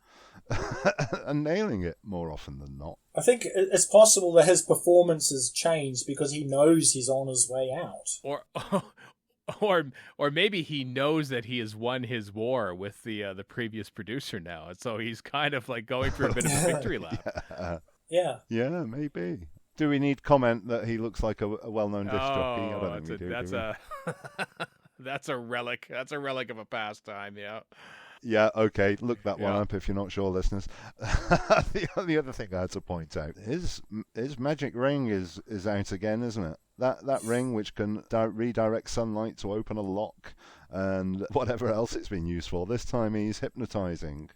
and nailing it more often than not. I think it's possible that his performance has changed because he knows he's on his way out. Or maybe he knows that he has won his war with the previous producer now, and so he's kind of like going through a bit of a victory lap. Yeah, maybe. Do we need comment that he looks like a well-known disc jockey? I don't think we do. That's a relic. That's a relic of a pastime. Yeah. Yeah, okay. Look that one up if you're not sure, listeners. The other thing I had to point out, his magic ring is out again, isn't it? That ring which can redirect sunlight to open a lock and whatever else it's been used for. This time he's hypnotizing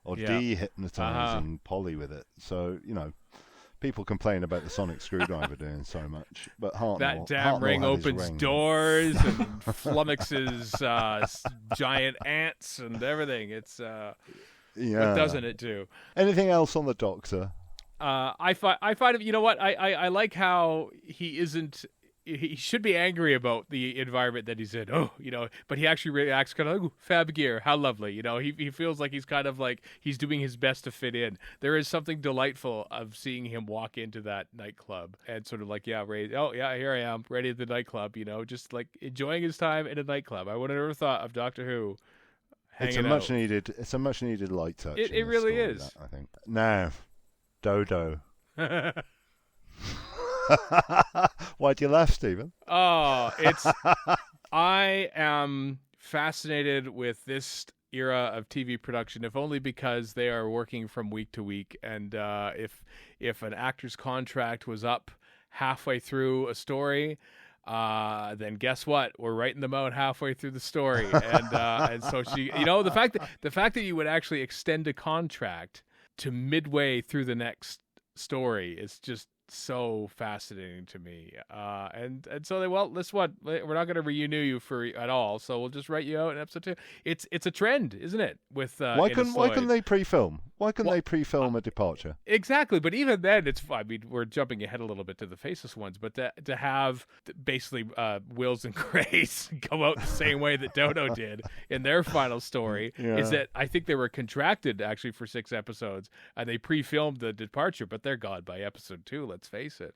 or de-hypnotizing Polly with it. So, you know, people complain about the sonic screwdriver doing so much, but that damn ring opens doors and flummoxes giant ants and everything. It's what doesn't it do? Anything else on the Doctor? I find him. You know what? I like how he isn't. He should be angry about the environment that he's in. Oh, you know, but he actually reacts kind of like, fab gear, how lovely. You know, he feels like he's kind of like he's doing his best to fit in. There is something delightful of seeing him walk into that nightclub and sort of like, here I am, ready at the nightclub. You know, just like enjoying his time in a nightclub. I would have never thought of Doctor Who. It's a much needed light touch. It really is. That, I think. Now, Dodo. Why'd you laugh, Stephen? Oh, I am fascinated with this era of TV production, if only because they are working from week to week. And if an actor's contract was up halfway through a story, then guess what? We're writing them out halfway through the story. And so she, you know, the fact that you would actually extend a contract to midway through the next story is just so fascinating to me. And so this one, we're not going to renew you at all, so we'll just write you out in episode 2. It's a trend, isn't it? With why couldn't they pre-film? Why couldn't they pre-film a departure? Exactly, but even then, we're jumping ahead a little bit to the Faceless ones, but to have basically Wills and Grace go out the same way that Dodo did in their final story is that I think they were contracted actually for 6 episodes, and they pre-filmed the departure, but they're gone by episode 2. Let's face it.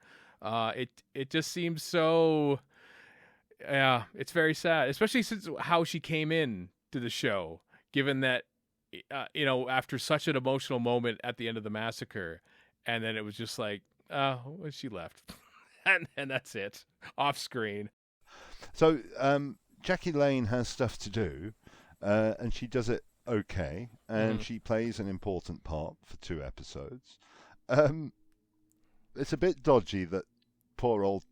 It just seems so. Yeah, it's very sad, especially since how she came in to the show, given that. After such an emotional moment at the end of the massacre, and then it was just like, she left, and that's it, off screen. So Jackie Lane has stuff to do, and she does it okay, and she plays an important part for 2 episodes. It's a bit dodgy that poor old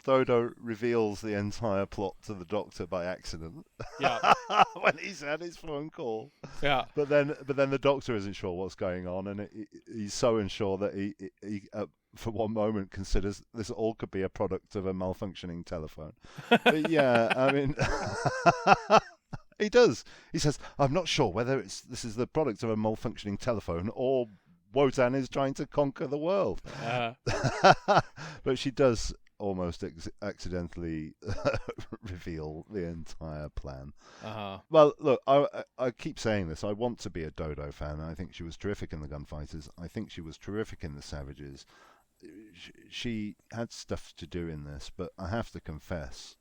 Dodo reveals the entire plot to the Doctor by accident. Yeah. When he's had his phone call. Yeah. But then the Doctor isn't sure what's going on, and he's so unsure that he for one moment considers this all could be a product of a malfunctioning telephone. But yeah, I mean, he does. He says, "I'm not sure whether this is the product of a malfunctioning telephone or Wotan is trying to conquer the world." But she does almost accidentally reveal the entire plan. Well, look, I keep saying this. I want to be a Dodo fan. I think she was terrific in the Gunfighters. I think she was terrific in the Savages. She had stuff to do in this, but I have to confess,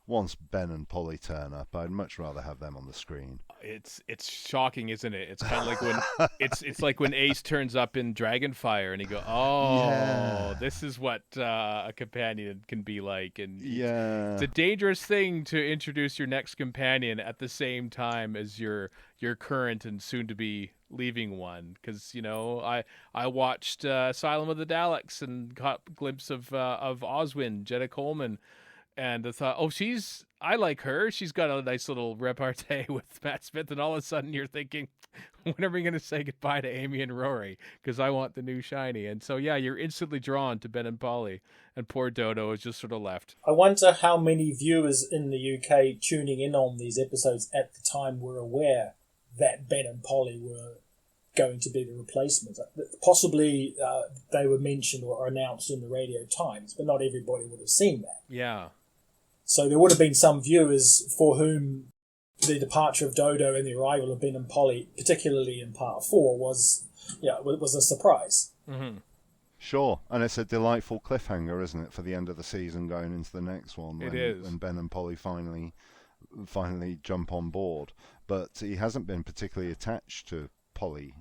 once Ben and Polly turn up, I'd much rather have them on the screen. It's shocking, isn't it? It's kind of like when it's like when Ace turns up in Dragonfire, and you go, this is what a companion can be like, and it's a dangerous thing to introduce your next companion at the same time as your current and soon to be leaving one, because I watched Asylum of the Daleks and caught a glimpse of Oswin, Jenna Coleman. And I thought, I like her. She's got a nice little repartee with Matt Smith. And all of a sudden you're thinking, when are we going to say goodbye to Amy and Rory? Because I want the new shiny. And so, you're instantly drawn to Ben and Polly. And poor Dodo is just sort of left. I wonder how many viewers in the UK tuning in on these episodes at the time were aware that Ben and Polly were going to be the replacement. Possibly they were mentioned or announced in the Radio Times, but not everybody would have seen that. Yeah. So there would have been some viewers for whom the departure of Dodo and the arrival of Ben and Polly, particularly in part 4, was a surprise. Mm-hmm. Sure, and it's a delightful cliffhanger, isn't it, for the end of the season going into the next one? When Ben and Polly finally jump on board. But he hasn't been particularly attached to Polly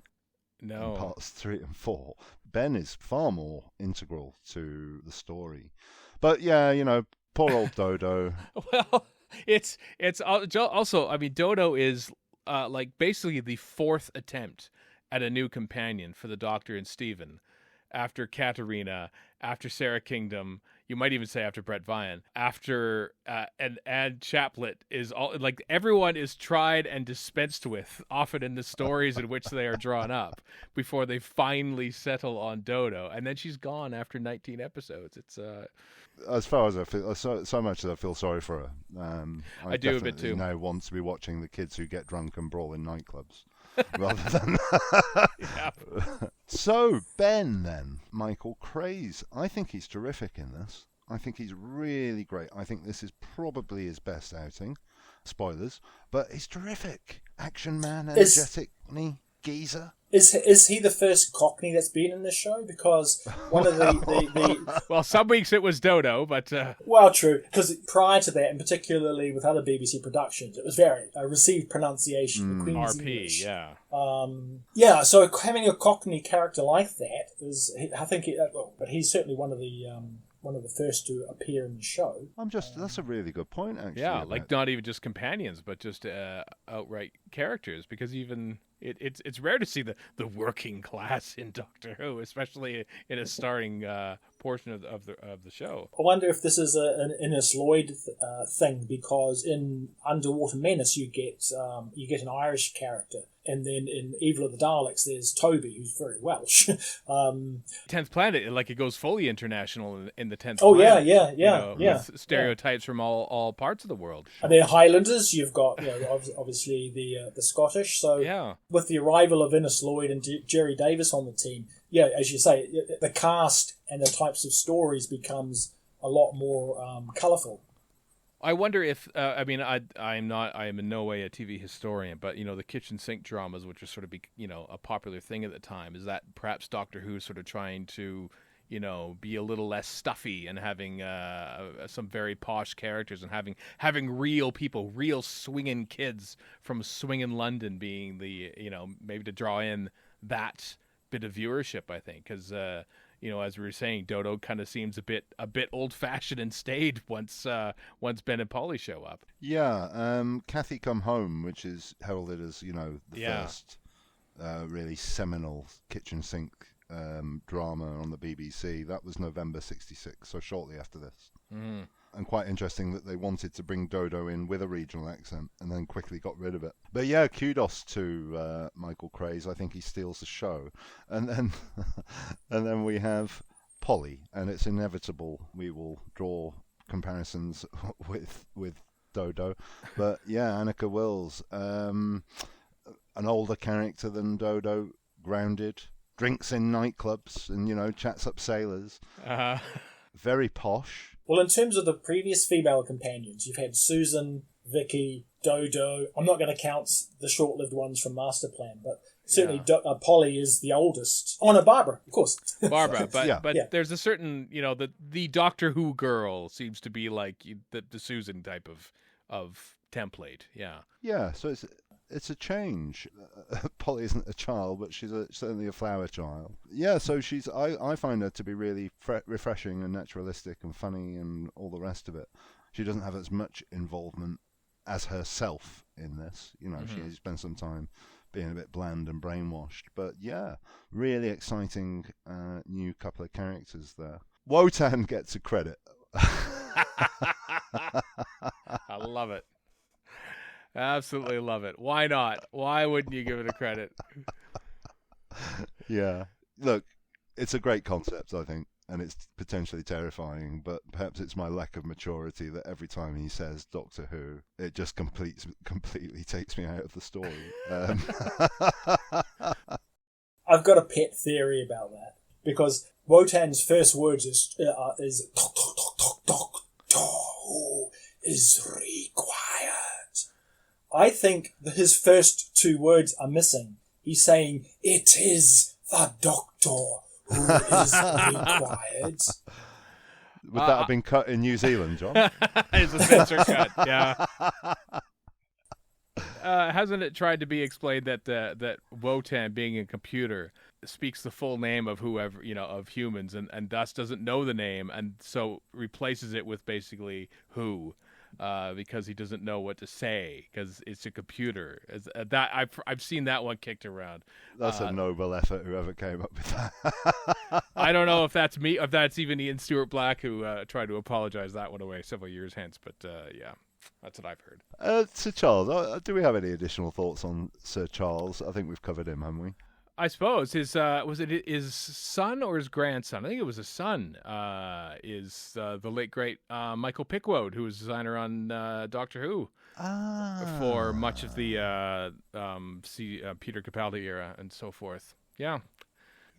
in parts 3 and 4. Ben is far more integral to the story. But poor old Dodo. Well, it's also, I mean, Dodo is like basically the 4th attempt at a new companion for the Doctor and Steven. After Katarina, after Sarah Kingdom, you might even say after Brett Vian, after and Chaplet is all like everyone is tried and dispensed with, often in the stories in which they are drawn up, before they finally settle on Dodo, and then she's gone after 19 episodes. It's as far as I feel, so much as I feel sorry for her. I do a bit too. Now want to be watching the kids who get drunk and brawl in nightclubs. Rather than So Ben then, Michael Craze, I think he's terrific in this. I think he's really great. I think this is probably his best outing. Spoilers, but he's terrific. Action man, energetic geezer. Is he the first Cockney that's been in this show? Because one of the well, some weeks it was Dodo, but well, true. Because prior to that, and particularly with other BBC productions, it was very received pronunciation. The Queen's RP, English. So having a Cockney character like that is, I think, but he's certainly one of the first to appear in the show. That's a really good point, actually. Yeah, like not even just companions, but just outright characters, because even it's rare to see the working class in Doctor Who, especially in a starting portion of the show. I wonder if this is an Innes Lloyd thing, because in Underwater Menace you get an Irish character And then in Evil of the Daleks, there's Toby, who's very Welsh. 10th Planet, like it goes fully international in the 10th Oh, Planet. yeah. With stereotypes from all parts of the world. And then Highlanders, you've got obviously the Scottish. So with the arrival of Innes Lloyd and Jerry Davis on the team, as you say, the cast and the types of stories becomes a lot more colourful. I wonder if I am in no way a TV historian, but the kitchen sink dramas, which were sort of a popular thing at the time, is that perhaps Doctor Who is sort of trying to be a little less stuffy and having some very posh characters and having real people, real swinging kids from swinging London being the maybe to draw in that bit of viewership, I think, because as we were saying, Dodo kind of seems a bit old-fashioned and staid once Ben and Polly show up. Yeah, Cathy Come Home, which is heralded as the first really seminal kitchen sink drama on the BBC. That was November '66, so shortly after this. Mm. And quite interesting that they wanted to bring Dodo in with a regional accent and then quickly got rid of it. But yeah, kudos to Michael Craze. I think he steals the show. And then and then we have Polly, and it's inevitable we will draw comparisons with Dodo. But yeah, Annika Wills, an older character than Dodo, grounded, drinks in nightclubs and chats up sailors. Very posh. Well, in terms of the previous female companions, you've had Susan, Vicky, Dodo. I'm not going to count the short-lived ones from Master Plan, but certainly Polly is the oldest. Oh, no, Barbara, of course. Barbara, but there's a certain, the Doctor Who girl seems to be like the Susan type of template. Yeah. Yeah, so it's a change. Polly isn't a child, but she's certainly a flower child. Yeah, so I find her to be really refreshing and naturalistic and funny and all the rest of it. She doesn't have as much involvement as herself in this. She spent some time being a bit bland and brainwashed. But yeah, really exciting new couple of characters there. Wotan gets a credit. I love it. Absolutely love it. Why not? Why wouldn't you give it a credit? Yeah. Look, it's a great concept, I think, and it's potentially terrifying, but perhaps it's my lack of maturity that every time he says Doctor Who, it just completely takes me out of the story. I've got a pet theory about that, because Wotan's first words is Doctor Who is required. I think that his first two words are missing. He's saying, it is the Doctor who is required. Would that have been cut in New Zealand, John? It's a censor cut, yeah. Hasn't it tried to be explained that Wotan, being a computer, speaks the full name of whoever, of humans, and thus doesn't know the name, and so replaces it with basically who? Because he doesn't know what to say because it's a computer. That I've seen that one kicked around. That's a noble effort. Whoever came up with that. I don't know if that's me, if that's even Ian Stewart Black who tried to apologize that one away several years hence. But yeah, that's what I've heard. Sir Charles, do we have any additional thoughts on Sir Charles? I think we've covered him, haven't we? I suppose was it his son or his grandson? I think it was his son. Is the late great Michael Pickwoad, who was designer on Doctor Who for much of the Peter Capaldi era and so forth. Yeah,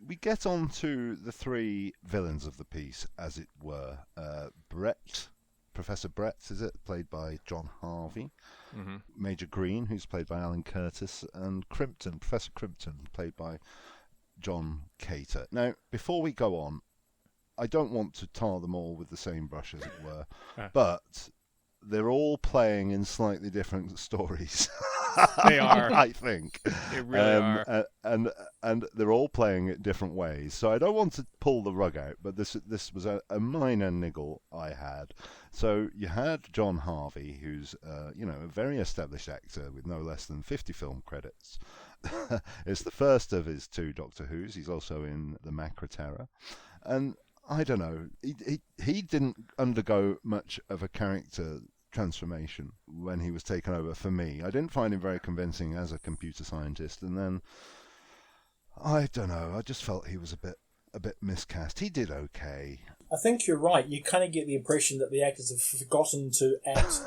we get on to the three villains of the piece, as it were. Brett, Professor Brett, is it, played by John Harvey. Mm-hmm. Major Green, who's played by Alan Curtis, and Crimpton, Professor Crimpton, played by John Cater. Now, before we go on, I don't want to tar them all with the same brush, as it were, but they're all playing in slightly different stories. They are. I think. They really are. And they're all playing it different ways. So I don't want to pull the rug out, but this was a minor niggle I had. So you had John Harvey, who's a very established actor with no less than 50 film credits. It's the first of his two Doctor Who's. He's also in the Macra Terror. And I don't know, he didn't undergo much of a character transformation when he was taken over for me. I didn't find him very convincing as a computer scientist, and then I don't know, I just felt he was a bit miscast. He did okay. I think you're right. You kind of get the impression that the actors have forgotten to act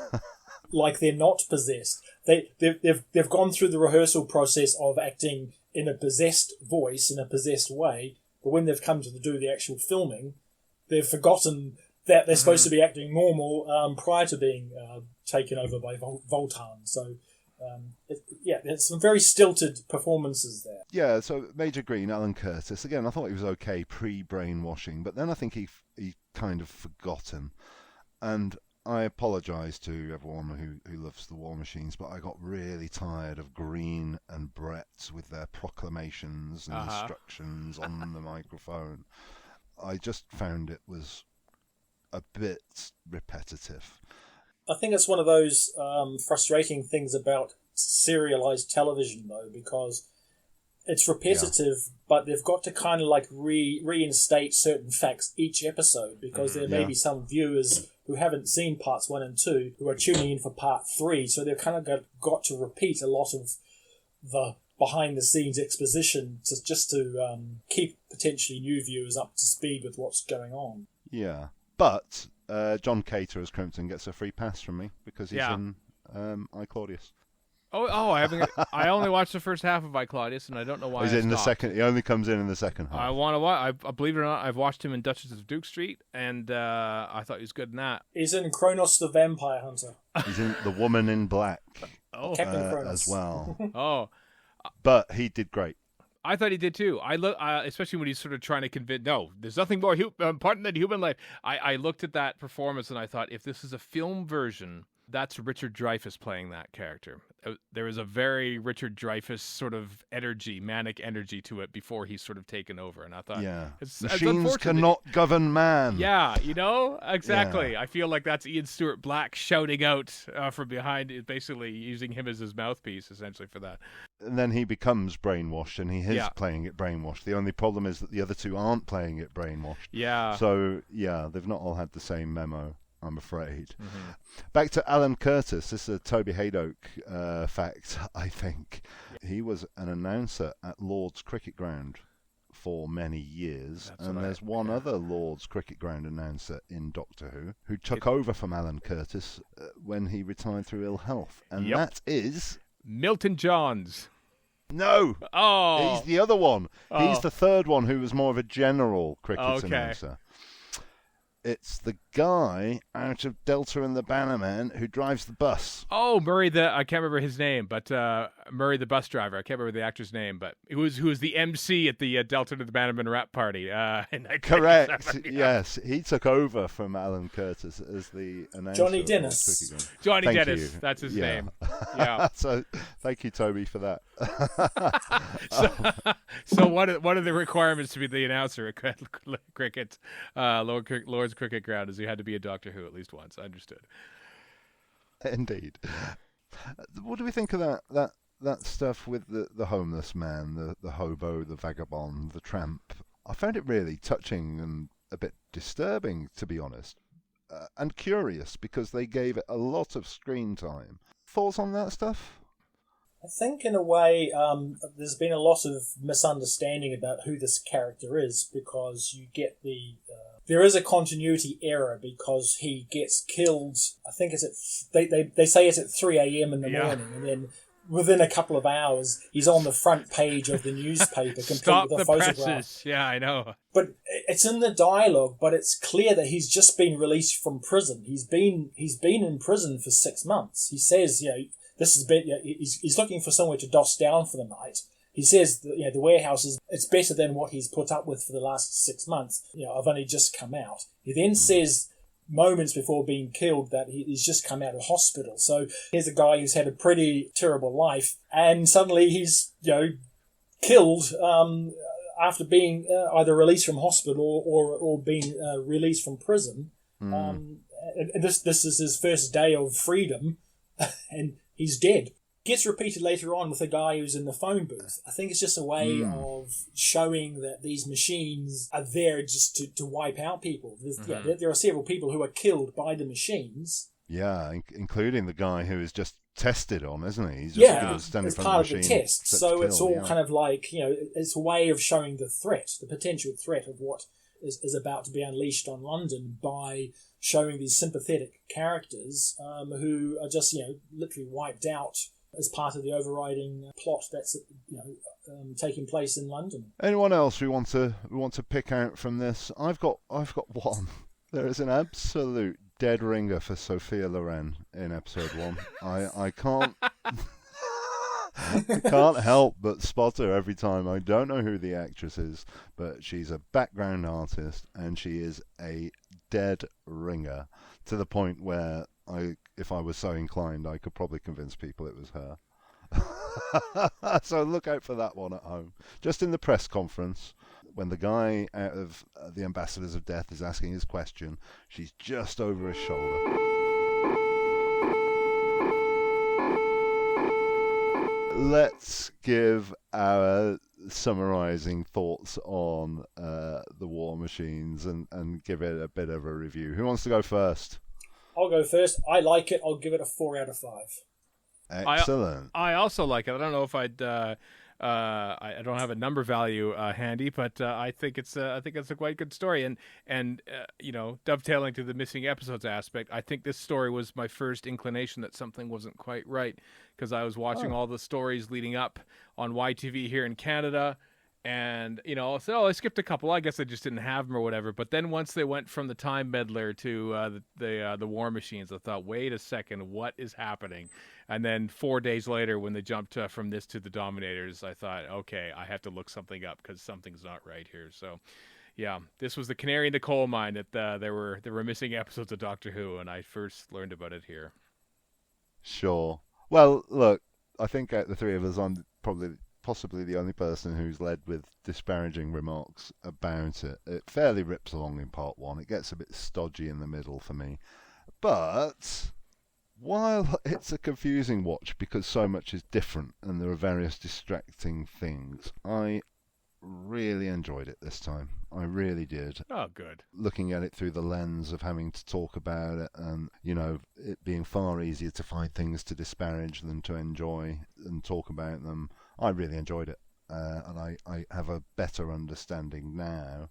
like they're not possessed. They've gone through the rehearsal process of acting in a possessed voice, in a possessed way, but when they've come to do the actual filming, they've forgotten that they're supposed to be acting normal prior to being taken over by Wotan. So, there's some very stilted performances there. Yeah, so Major Green, Alan Curtis, again, I thought he was okay pre-brainwashing, but then I think he kind of forgotten. And I apologise to everyone who loves the War Machines, but I got really tired of Green and Brett with their proclamations and instructions on the microphone. I just found it was a bit repetitive. I think it's one of those frustrating things about serialized television, though, because it's repetitive, but they've got to kind of like reinstate certain facts each episode, because there may be some viewers who haven't seen parts 1 and 2 who are tuning in for part 3, so they've kind of got to repeat a lot of the behind-the-scenes exposition to keep potentially new viewers up to speed with what's going on. Yeah, but John Cater as Crimpton gets a free pass from me because he's in I, Claudius. I only watched the first half of I, Claudius, and I don't know why. He's in the second. He only comes in the second half. I want to watch. I believe it or not, I've watched him in Duchess of Duke Street, and I thought he was good in that. He's in Kronos the Vampire Hunter. He's in The Woman in Black Captain Kronos as well. But he did great. I thought he did too. I look, especially when he's sort of trying to convince. No, there's nothing more important than human life. I looked at that performance and I thought, if this is a film version, that's Richard Dreyfuss playing that character. There was a very Richard Dreyfuss sort of energy, manic energy to it before he's sort of taken over. And I thought, machines cannot govern man. Yeah, exactly. Yeah. I feel like that's Ian Stewart Black shouting out from behind, basically using him as his mouthpiece, essentially, for that. And then he becomes brainwashed, and he is playing it brainwashed. The only problem is that the other two aren't playing it brainwashed. Yeah. So, they've not all had the same memo, I'm afraid. Mm-hmm. Back to Alan Curtis. This is a Toby Haydock fact, I think. He was an announcer at Lord's Cricket Ground for many years. There's one other Lord's Cricket Ground announcer in Doctor Who took over from Alan Curtis when he retired through ill health. And that is... Milton Johns. No! Oh! He's the other one. Oh. He's the third one who was more of a general cricket announcer. It's the guy out of Delta and the Bannerman who drives the bus. Oh, Murray I can't remember his name, but Murray the bus driver. I can't remember the actor's name, but who was the MC at the Delta and the Bannerman rap party. Correct. Yes, he took over from Alan Curtis as the announcer. Johnny Dennis. Johnny Dennis. That's his name. Yeah. So thank you, Toby, for that. So one of the requirements to be the announcer at cricket, Lord's Cricket Ground, is you had to be a Doctor Who at least once. I understood. Indeed. What do we think of that stuff with the homeless man, the hobo, the vagabond, the tramp? I found it really touching and a bit disturbing, to be honest, and curious, because they gave it a lot of screen time. Thoughts on that stuff? I think, in a way, there's been a lot of misunderstanding about who this character is, because you get there is a continuity error, because he gets killed. I think they say it's at 3 a.m. in the morning, and then within a couple of hours he's on the front page of the newspaper, complete with a photograph. Presses. Yeah, I know. But it's in the dialogue, but it's clear that he's just been released from prison. He's been in prison for 6 months. He says, this has been. He's looking for somewhere to doss down for the night. He says, the warehouse it's better than what he's put up with for the last 6 months. I've only just come out. He then says, moments before being killed, that he's just come out of hospital. So here's a guy who's had a pretty terrible life, and suddenly he's killed after being either released from hospital or being released from prison. And this is his first day of freedom, and he's dead. Gets repeated later on with a guy who's in the phone booth. I think it's just a way of showing that these machines are there just to wipe out people. There are several people who are killed by the machines, Yeah, including the guy who is just tested on, isn't he? He's just Yeah, going to stand in as front part of of the the machine. test. set So to it's kill, all yeah. kind of like, it's a way of showing the potential threat of what is about to be unleashed on London by showing these sympathetic characters who are just, literally wiped out as part of the overriding plot that's, taking place in London. Anyone else we want to pick out from this? I've got one. There is an absolute dead ringer for Sophia Loren in episode 1. I can't I can't help but spot her every time. I don't know who the actress is, but she's a background artist and she is a dead ringer to the point where if I was so inclined, I could probably convince people it was her. So look out for that one at home. Just in the press conference, when the guy out of the Ambassadors of Death is asking his question, she's just over his shoulder. Let's give our summarising thoughts on the War Machines and give it a bit of a review. Who wants to go first? I'll go first. I like it. I'll give it a 4 out of 5. Excellent. I also like it. I don't know if I'd. I don't have a number value handy, but I think it's a quite good story. And dovetailing to the missing episodes aspect, I think this story was my first inclination that something wasn't quite right, because I was watching all the stories leading up on YTV here in Canada. And, I said, I skipped a couple. I guess I just didn't have them or whatever. But then once they went from the Time Meddler to the War Machines, I thought, wait a second, what is happening? And then 4 days later, when they jumped from this to the Dominators, I thought, okay, I have to look something up because something's not right here. So, yeah, this was the canary in the coal mine that there were missing episodes of Doctor Who, and I first learned about it here. Sure. Well, look, I think out of the three of us, I'm possibly the only person who's led with disparaging remarks about it. It fairly rips along in part 1. It gets a bit stodgy in the middle for me. But while it's a confusing watch because so much is different and there are various distracting things, I really enjoyed it this time. I really did. Oh, good. Looking at it through the lens of having to talk about it and, it being far easier to find things to disparage than to enjoy and talk about them, I really enjoyed it. And I have a better understanding now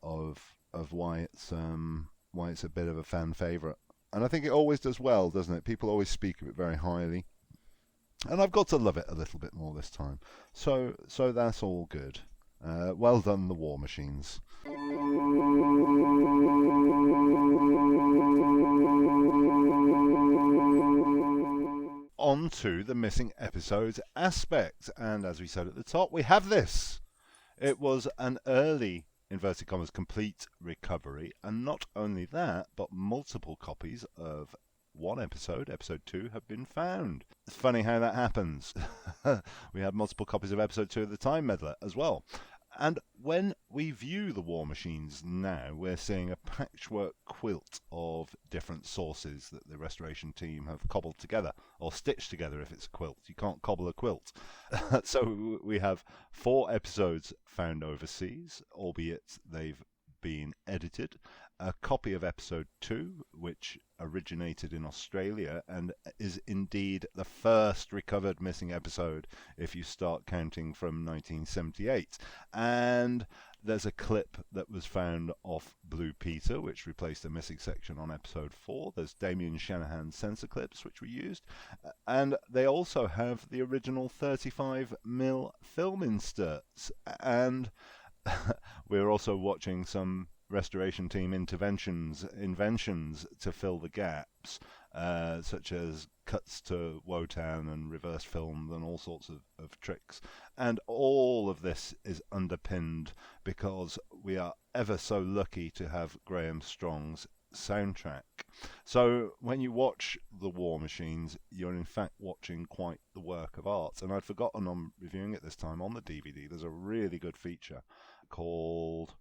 of why it's a bit of a fan favourite. And I think it always does well, doesn't it? People always speak of it very highly. And I've got to love it a little bit more this time. So that's all good. Well done, the War Machines. On to the missing episodes aspect. And as we said at the top, we have this. It was an early, inverted commas, complete recovery. And not only that, but multiple copies of one episode 2, have been found. It's funny how that happens. We had multiple copies of episode 2 of The Time Meddler as well. And when we view the War Machines now, we're seeing a patchwork quilt of different sources that the restoration team have cobbled together, or stitched together if it's a quilt. You can't cobble a quilt. So we have 4 episodes found overseas, albeit they've been edited. A copy of episode 2, which originated in Australia and is indeed the first recovered missing episode if you start counting from 1978. And there's a clip that was found off Blue Peter, which replaced a missing section on episode 4. There's Damien Shanahan's censor clips, which we used. And they also have the original 35mm film inserts. And we're also watching some restoration team inventions to fill the gaps, such as cuts to wotan and reverse filmed and all sorts of tricks. And all of this is underpinned because we are ever so lucky to have Graham Strong's soundtrack. So when you watch The War Machines, you're in fact watching quite the work of art. And I'd forgotten on reviewing it this time on the DVD, there's a really good feature called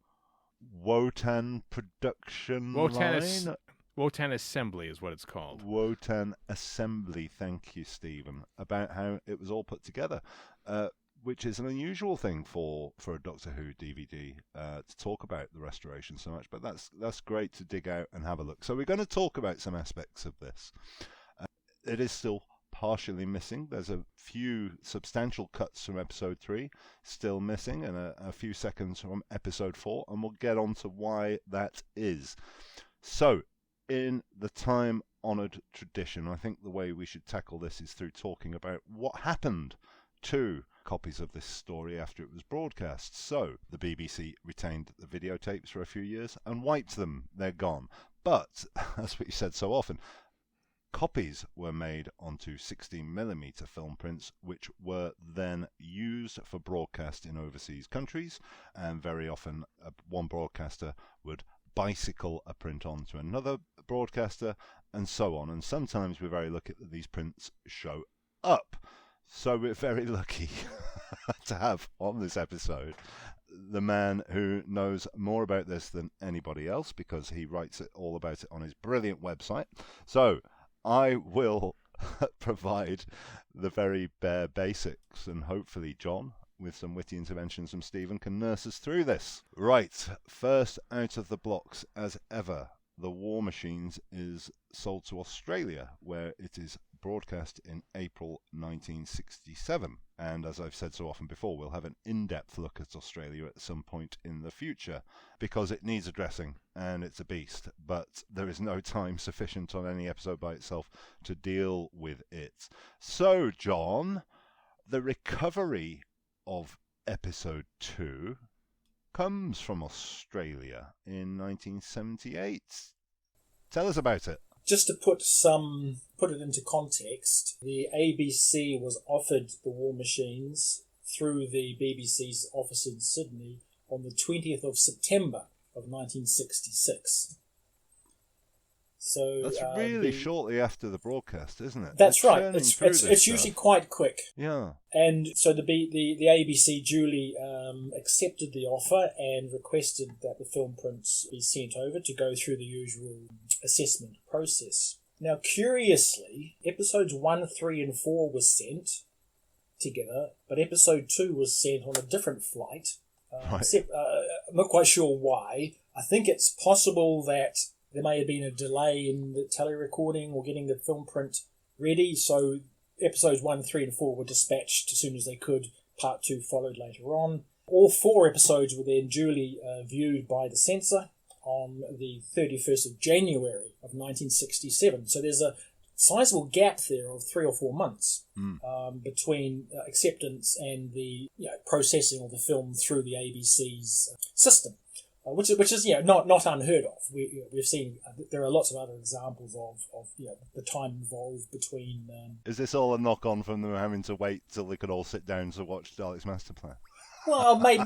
Wotan Production Line? Wotan Assembly is what it's called. Wotan Assembly, thank you, Stephen, about how it was all put together. which is an unusual thing for a Doctor Who DVD to talk about the restoration so much. But that's great to dig out and have a look. So we're going to talk about some aspects of this. It is still partially missing. There's a few substantial cuts from episode 3 still missing, and a few seconds from episode 4, and we'll get on to why that is. So, in the time-honoured tradition, I think the way we should tackle this is through talking about what happened to copies of this story after it was broadcast. So, the BBC retained the videotapes for a few years and wiped them. They're gone. But, as we said so often, copies were made onto 16mm film prints, which were then used for broadcast in overseas countries, and very often one broadcaster would bicycle a print onto another broadcaster, and so on. And sometimes we're very lucky that these prints show up. So we're very lucky to have on this episode the man who knows more about this than anybody else, because he writes all about it on his brilliant website. So I will provide the very bare basics, and hopefully John, with some witty interventions from Stephen, can nurse us through this. Right, first out of the blocks as ever, The War Machines is sold to Australia, where it is broadcast in April 1967. And as I've said so often before, we'll have an in-depth look at Australia at some point in the future, because it needs addressing and it's a beast, but there is no time sufficient on any episode by itself to deal with it. So, John, the recovery of episode 2 comes from Australia in 1978. Tell us about it. Just to put it into context, the ABC was offered the War Machines through the BBC's office in Sydney on the 20th of September of 1966. So that's really shortly after the broadcast, isn't it? That's right. It's usually quite quick. Yeah. And so the ABC duly accepted the offer and requested that the film prints be sent over to go through the usual assessment process. Now, curiously, episodes 1, 3 and 4 were sent together, but episode 2 was sent on a different flight. Right. I'm not quite sure why. I think it's possible that there may have been a delay in the tele-recording or getting the film print ready, so episodes 1, 3 and 4 were dispatched as soon as they could. Part 2 followed later on. All 4 episodes were then duly viewed by the censor on the 31st of January of 1967. So there's a sizable gap there of 3 or 4 months between acceptance and the processing of the film through the ABC's system. Which is not unheard of. We've seen there are lots of other examples of the time involved between. Is this all a knock on from them having to wait till they could all sit down to watch Dalek's Master Plan? Well, maybe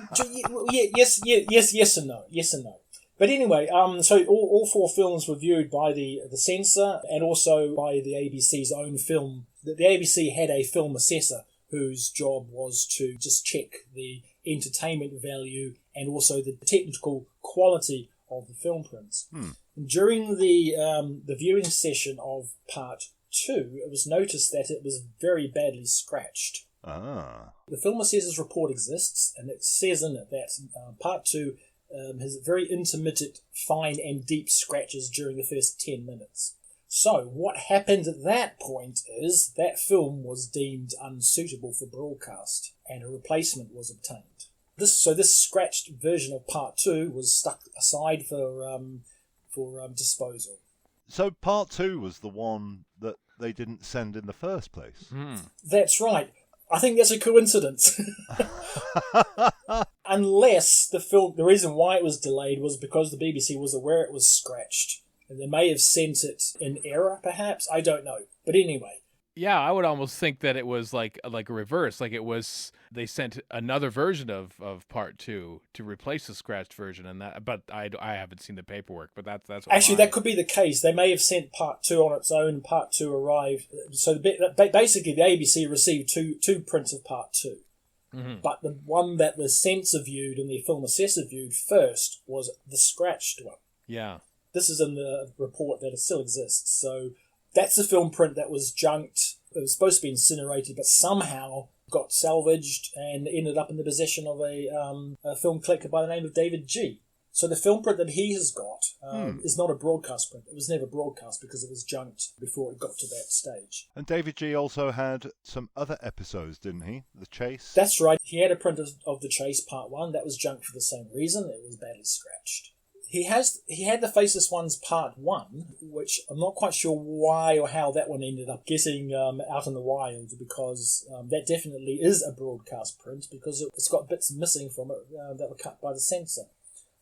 yes and no. But anyway, so all 4 films were viewed by the censor and also by the ABC's own film. The ABC had a film assessor whose job was to just check the entertainment value and also the technical quality of the film prints. During the viewing session of part 2, it was noticed that it was very badly scratched. The film assessor's report exists, and it says in it that part 2 has very intermittent, fine and deep scratches during the first 10 minutes. So what happened at that point is that film was deemed unsuitable for broadcast, and a replacement was obtained. This scratched version of part 2 was stuck aside for disposal. So part 2 was the one that they didn't send in the first place. That's right. I think that's a coincidence. Unless the reason why it was delayed was because the BBC was aware it was scratched, and they may have sent it in error, perhaps. I don't know. But anyway. Yeah, I would almost think that it was like a reverse. Like it was, they sent another version of part 2 to replace the scratched version, and that. But I haven't seen the paperwork. But that's what actually that could be the case. They may have sent part 2 on its own. Part 2 arrived. So basically, the ABC received two prints of part 2. But the one that the censor viewed and the film assessor viewed first was the scratched one. Yeah. This is in the report that it still exists. So that's the film print that was junked. It was supposed to be incinerated, but somehow got salvaged and ended up in the possession of a film collector by the name of David G. So the film print that he has got is not a broadcast print. It was never broadcast because it was junked before it got to that stage. And David G also had some other episodes, didn't he? The Chase? That's right. He had a print of The Chase Part 1. That was junked for the same reason. It was badly scratched. He had the Faceless Ones Part 1, which I'm not quite sure why or how that one ended up getting out in the wild, because that definitely is a broadcast print, because it's got bits missing from it that were cut by the censor.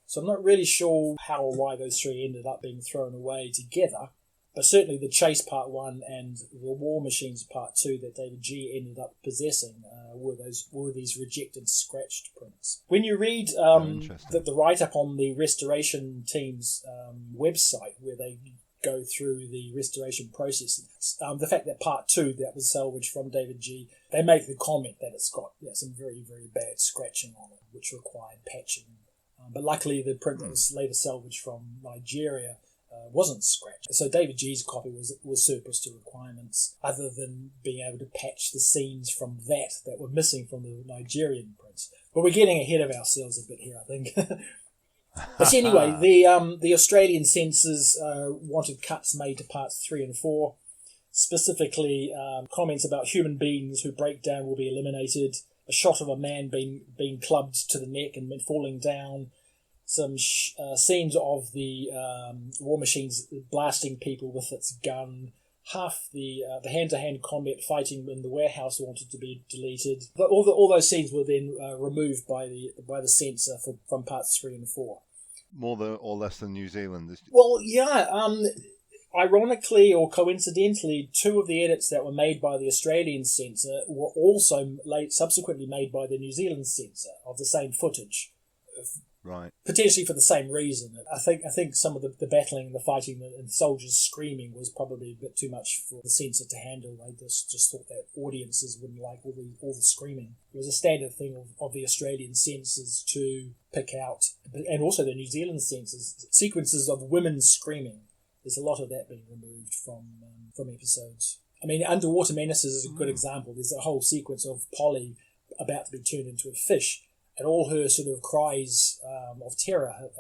So I'm not really sure how or why those three ended up being thrown away together, but certainly The Chase Part 1 and The War Machines Part 2 that David G ended up possessing were these rejected scratched prints. When you read the write-up on the restoration team's website, where they go through the restoration process, the fact that Part 2 that was salvaged from David G, they make the comment that it's got some very, very bad scratching on it, which required patching. But luckily the print that was later salvaged from Nigeria wasn't scratched. So David G's copy was surplus to requirements, other than being able to patch the scenes from that were missing from the Nigerian prints. But we're getting ahead of ourselves a bit here, I think. But anyway, the Australian censors wanted cuts made to parts 3 and 4. Specifically, comments about human beings who break down will be eliminated. A shot of a man being clubbed to the neck and falling down. Some scenes of the War Machines blasting people with its gun. Half the hand-to-hand combat fighting in the warehouse wanted to be deleted. But all those scenes were then removed by the censor from parts 3 and 4. More or less than New Zealand. Well, yeah. Ironically or coincidentally, 2 of the edits that were made by the Australian censor were also subsequently made by the New Zealand censor of the same footage. Right. Potentially for the same reason. I think some of the battling, the fighting, and the soldiers screaming was probably a bit too much for the censor to handle. They just thought that audiences wouldn't like all the screaming. It was a standard thing of the Australian censors to pick out, and also the New Zealand censors, sequences of women screaming. There's a lot of that being removed from episodes. I mean, Underwater Menaces is a good example. There's a whole sequence of Polly about to be turned into a fish, and all her sort of cries of terror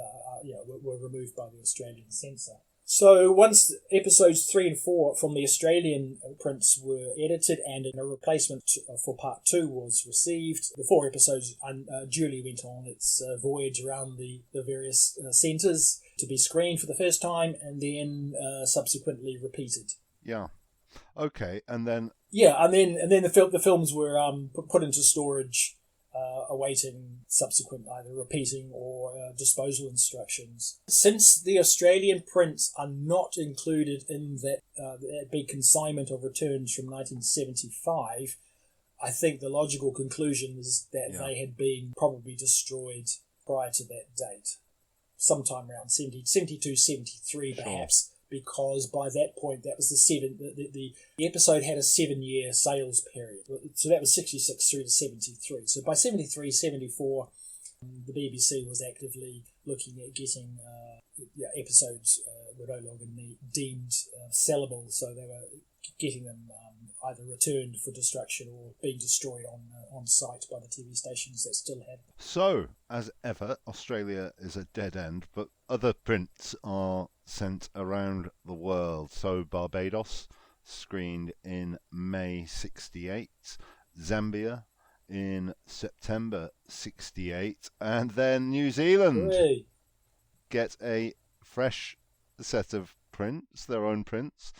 were removed by the Australian censor. So once episodes 3 and 4 from the Australian prints were edited and a replacement for part 2 was received, the 4 episodes duly went on its voyage around the various centres to be screened for the first time and then subsequently repeated. Yeah. Okay, and then... Yeah, and then the films were put into storage, awaiting subsequent either repeating or disposal instructions. Since the Australian prints are not included in that big consignment of returns from 1975, I think the logical conclusion is that they had been probably destroyed prior to that date, sometime around 72, 73 perhaps. Because by that point, that was the episode had a 7-year sales period. So that was 66 through to 73. So by 73, 74, the BBC was actively looking at getting episodes were no longer deemed sellable. So they were getting them either returned for destruction or being destroyed on site by the TV stations that still had them. So, as ever, Australia is a dead end, but other prints are sent around the world. So Barbados screened in May 68, Zambia in September 68, and then New Zealand get a fresh set of prints, their own prints,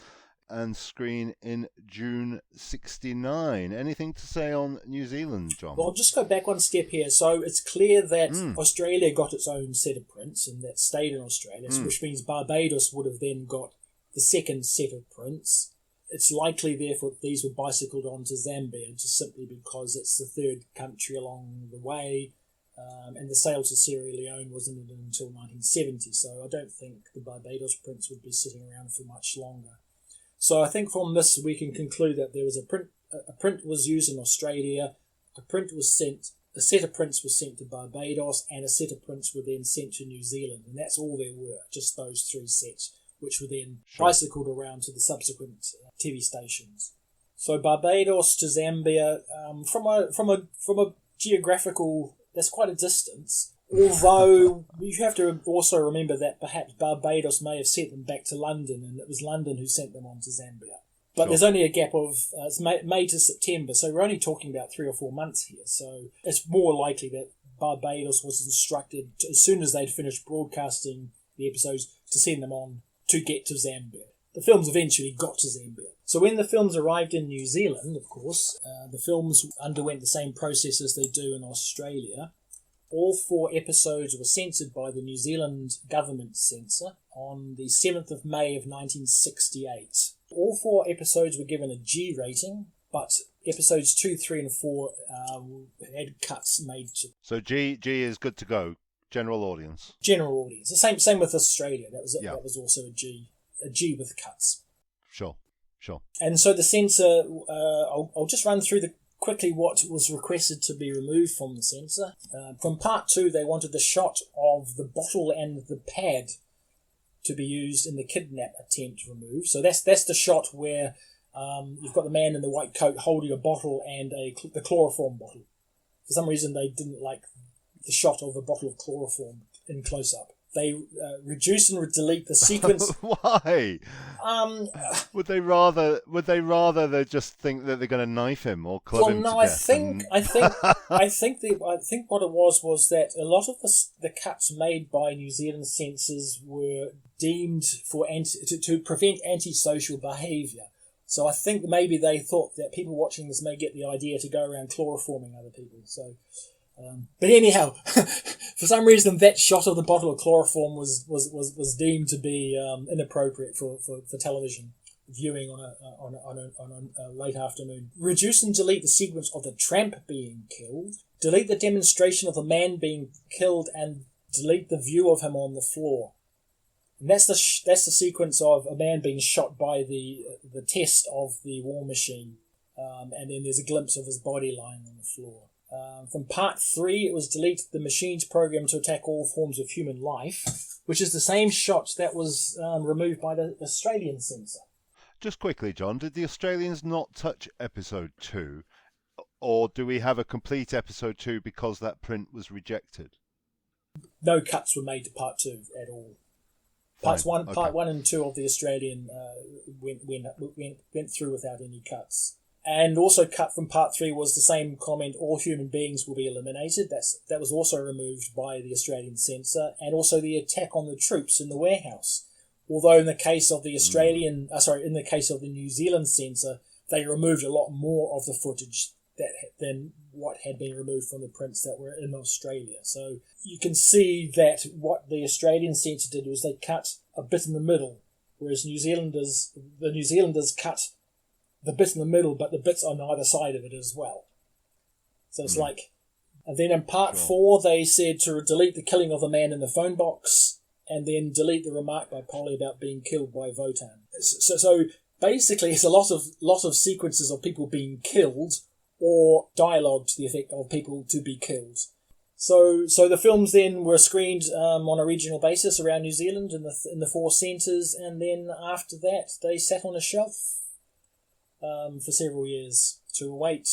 and screen in June 69. Anything to say on New Zealand, John? Well, I'll just go back one step here. So it's clear that Australia got its own set of prints and that stayed in Australia, which means Barbados would have then got the second set of prints. It's likely, therefore, that these were bicycled on to Zambia just simply because it's the third country along the way, and the sale to Sierra Leone wasn't until 1970, so I don't think the Barbados prints would be sitting around for much longer. So I think from this we can conclude that there was a print was used in Australia, a set of prints was sent to Barbados, and a set of prints were then sent to New Zealand, and that's all there were, just those 3 sets, which were then bicycled around to the subsequent TV stations. So Barbados to Zambia, from a geographical, that's quite a distance. Although you have to also remember that perhaps Barbados may have sent them back to London, and it was London who sent them on to Zambia. But Sure. there's only a gap of it's May to September, so we're only talking about 3 or 4 months here. So it's more likely that Barbados was instructed as soon as they'd finished broadcasting the episodes to send them on to get to Zambia. The films eventually got to Zambia. So when the films arrived in New Zealand, of course, the films underwent the same process as they do in Australia. All 4 episodes were censored by the New Zealand government censor on the 7th of May of 1968. All 4 episodes were given a G rating, but episodes 2, 3 and 4 had cuts made to So G is good to go. General audience. general audience. The same with Australia. That was also a G with cuts. Sure. And so the censor, I'll just run through quickly what was requested to be removed from the censor. From part 2, they wanted the shot of the bottle and the pad to be used in the kidnap attempt removed. So that's the shot where you've got the man in the white coat holding a bottle and the chloroform bottle. For some reason, they didn't like the shot of a bottle of chloroform in close-up. They reduce and delete the sequence. Why? Would they rather they just think that they're going to knife him or club him to death? I think what it was that a lot of the cuts made by New Zealand censors were deemed to prevent antisocial behaviour. So I think maybe they thought that people watching this may get the idea to go around chloroforming other people. So. But anyhow, for some reason, that shot of the bottle of chloroform was deemed to be inappropriate for television viewing on a late afternoon. Reduce and delete the sequence of the tramp being killed. Delete the demonstration of the man being killed, and delete the view of him on the floor. And that's the sequence of a man being shot by the test of the war machine, and then there's a glimpse of his body lying on the floor. From part 3, it was deleted the machine's program to attack all forms of human life, which is the same shot that was removed by the Australian censor. Just quickly, John, did the Australians not touch episode 2, or do we have a complete episode 2 because that print was rejected? No cuts were made to part 2 at all. Part one and 2 of the Australian went through without any cuts. And also cut from part 3 was the same comment, all human beings will be eliminated. That was also removed by the Australian censor, and also the attack on the troops in the warehouse. Although in the case of the New Zealand censor, they removed a lot more of the footage than what had been removed from the prints that were in Australia. So you can see that what the Australian censor did was they cut a bit in the middle, whereas the New Zealanders cut the bit in the middle, but the bits on either side of it as well. So it's like... And then in part 4, they said to delete the killing of the man in the phone box, and then delete the remark by Polly about being killed by Wotan. So basically, it's a lot of sequences of people being killed, or dialogue to the effect of people to be killed. So the films then were screened on a regional basis around New Zealand in the 4 centres, and then after that, they sat on a shelf for several years to await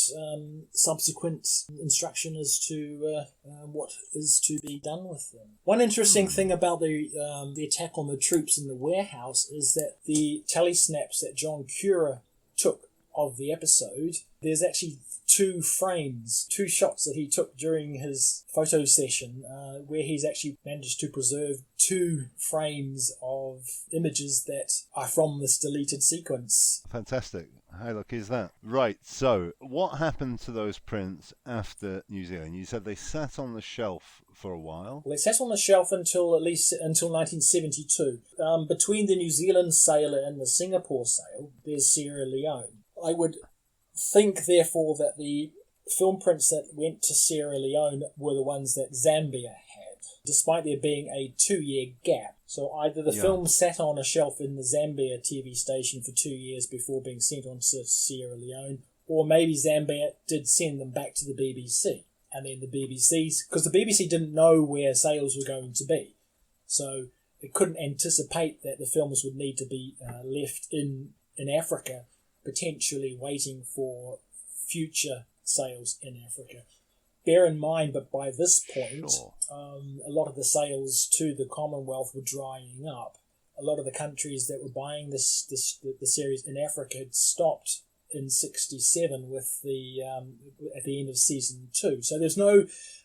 subsequent instruction as to what is to be done with them. One interesting thing about the attack on the troops in the warehouse is that the telesnaps that John Cura took of the episode, there's actually 2 shots that he took during his photo session where he's actually managed to preserve 2 frames of images that are from this deleted sequence. Fantastic. How lucky is that? Right, so what happened to those prints after New Zealand? You said they sat on the shelf for a while. Well, they sat on the shelf until 1972. Between the New Zealand sale and the Singapore sale, there's Sierra Leone. I would think, therefore, that the film prints that went to Sierra Leone were the ones that Zambia had, despite there being a 2-year gap. So either the film sat on a shelf in the Zambia TV station for 2 years before being sent on to Sierra Leone, or maybe Zambia did send them back to the BBC. And then the BBC, because the BBC didn't know where sales were going to be, so it couldn't anticipate that the films would need to be left in Africa potentially waiting for future sales in Africa. Bear in mind, but by this point, Sure. a lot of the sales to the Commonwealth were drying up. A lot of the countries that were buying the series in Africa had stopped in '67 with at the end of season 2. So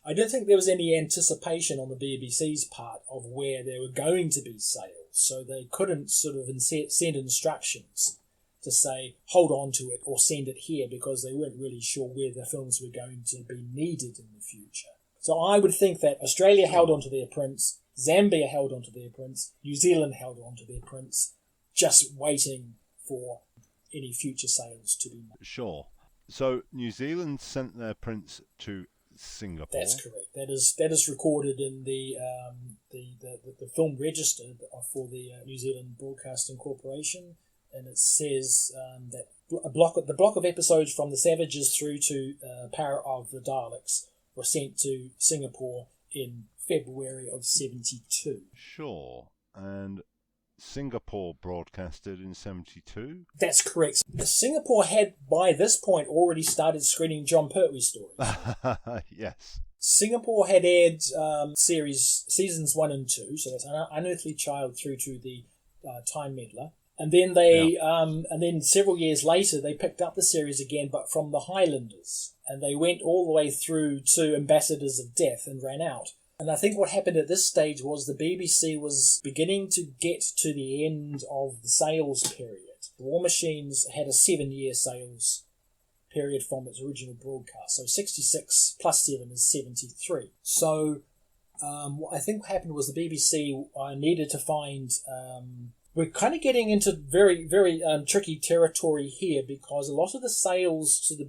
I don't think there was any anticipation on the BBC's part of where there were going to be sales. So they couldn't sort of send instructions to say, hold on to it or send it here, because they weren't really sure where the films were going to be needed in the future. So I would think that Australia held on to their prints, Zambia held on to their prints, New Zealand held on to their prints, just waiting for any future sales to be made. Sure. So New Zealand sent their prints to Singapore. That's correct. That is recorded in the film register for the New Zealand Broadcasting Corporation, and it says that the block of episodes from The Savages through to Power of the Daleks were sent to Singapore in February of '72. Sure. And Singapore broadcasted in '72? That's correct. Singapore had, by this point, already started screening John Pertwee stories. Yes. Singapore had aired seasons 1 and 2, so that's Unearthly Child through to the Time Meddler. And then and then several years later, they picked up the series again, but from the Highlanders. And they went all the way through to Ambassadors of Death and ran out. And I think what happened at this stage was the BBC was beginning to get to the end of the sales period. War Machines had a 7-year sales period from its original broadcast. So 66 plus 7 is 73. So what I think happened was the BBC needed to find... we're kind of getting into very, very tricky territory here, because a lot of the sales to the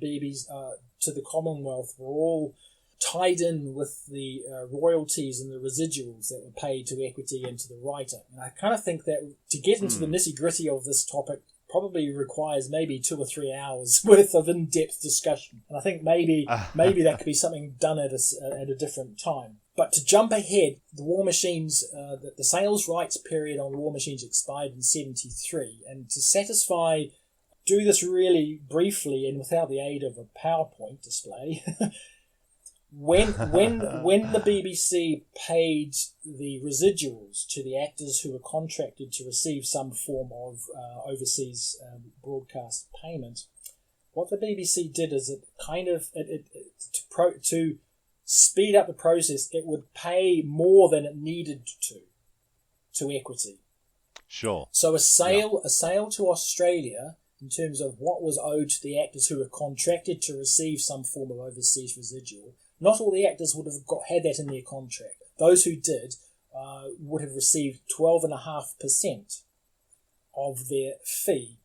to the Commonwealth were all tied in with the royalties and the residuals that were paid to Equity and to the writer. And I kind of think that to get into the nitty-gritty of this topic probably requires maybe 2 or 3 hours worth of in-depth discussion. And I think maybe that could be something done at a different time. But to jump ahead, the War Machines, the sales rights period on War Machines expired in '73, and to do this really briefly and without the aid of a PowerPoint display, when the BBC paid the residuals to the actors who were contracted to receive some form of overseas broadcast payment, what the BBC did is to speed up the process, it would pay more than it needed to Equity. Sure. So a sale to Australia, in terms of what was owed to the actors who were contracted to receive some form of overseas residual, not all the actors would have had that in their contract. Those who did would have received 12.5% of their fee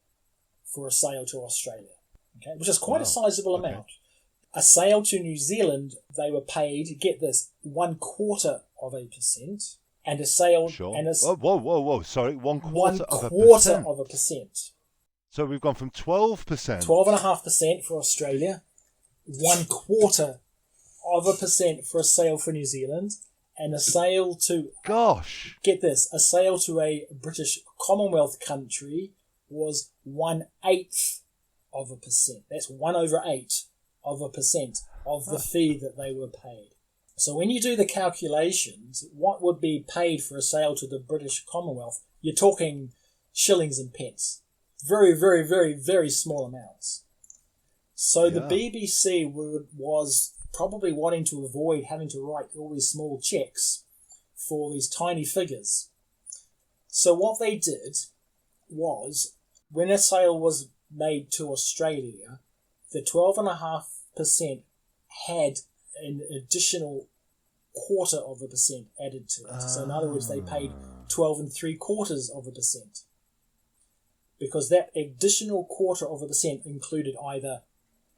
for a sale to Australia, okay, which is quite a sizable amount. A sale to New Zealand, they were paid, get this, 0.25%, and a sale... Sure. And whoa, sorry, 1/4 of a percent. 1/4 of a percent. So we've gone from 12%. 12.5% for Australia, 1/4 of a percent for a sale for New Zealand, and a sale to... Gosh! Get this, a sale to a British Commonwealth country was 1/8 of a percent. That's 1/8 of a percent of the fee that they were paid. So when you do the calculations, what would be paid for a sale to the British Commonwealth, you're talking shillings and pence. Very, very, very, very small amounts. So the BBC was probably wanting to avoid having to write all these small checks for these tiny figures. So what they did was, when a sale was made to Australia, the 12.5% had an additional 0.25% added to it. So in other words, they paid 12.75%. Because that additional 0.25% included either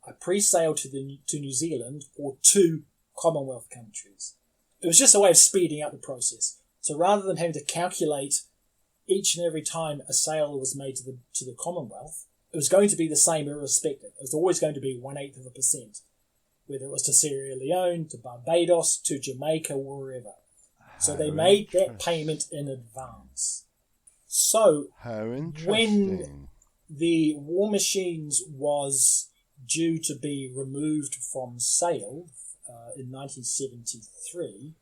a pre-sale to New Zealand or 2 Commonwealth countries. It was just a way of speeding up the process. So rather than having to calculate each and every time a sale was made to the Commonwealth, it was going to be the same irrespective. It was always going to be 1/8%, whether it was to Sierra Leone, to Barbados, to Jamaica, wherever. So they made that payment in advance. So how interesting. the War Machines was due to be removed from sale in 1973,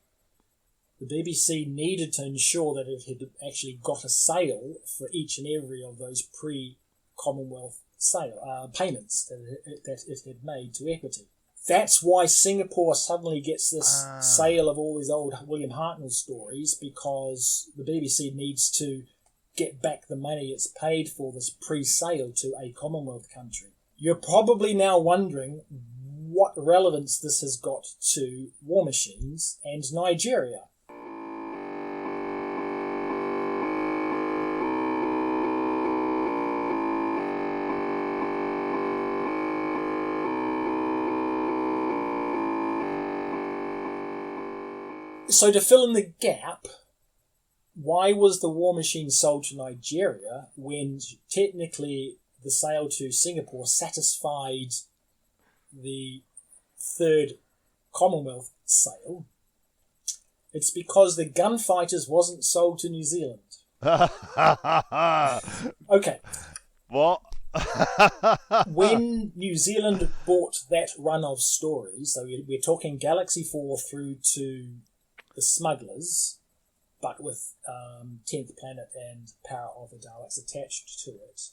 the BBC needed to ensure that it had actually got a sale for each and every of those pre-Commonwealth payments that it had made to equity. That's why Singapore suddenly gets this sale of all these old William Hartnell stories, because the BBC needs to get back the money it's paid for this pre-sale to a Commonwealth country. You're probably now wondering what relevance this has got to War Machines and Nigeria. So to fill in the gap, why was the War Machine sold to Nigeria when technically the sale to Singapore satisfied the third Commonwealth sale? It's because the Gunfighters wasn't sold to New Zealand. Okay. What? When New Zealand bought that run of stories, so we're talking Galaxy 4 through to The Smugglers, but with 10th Planet and Power of the Daleks attached to it.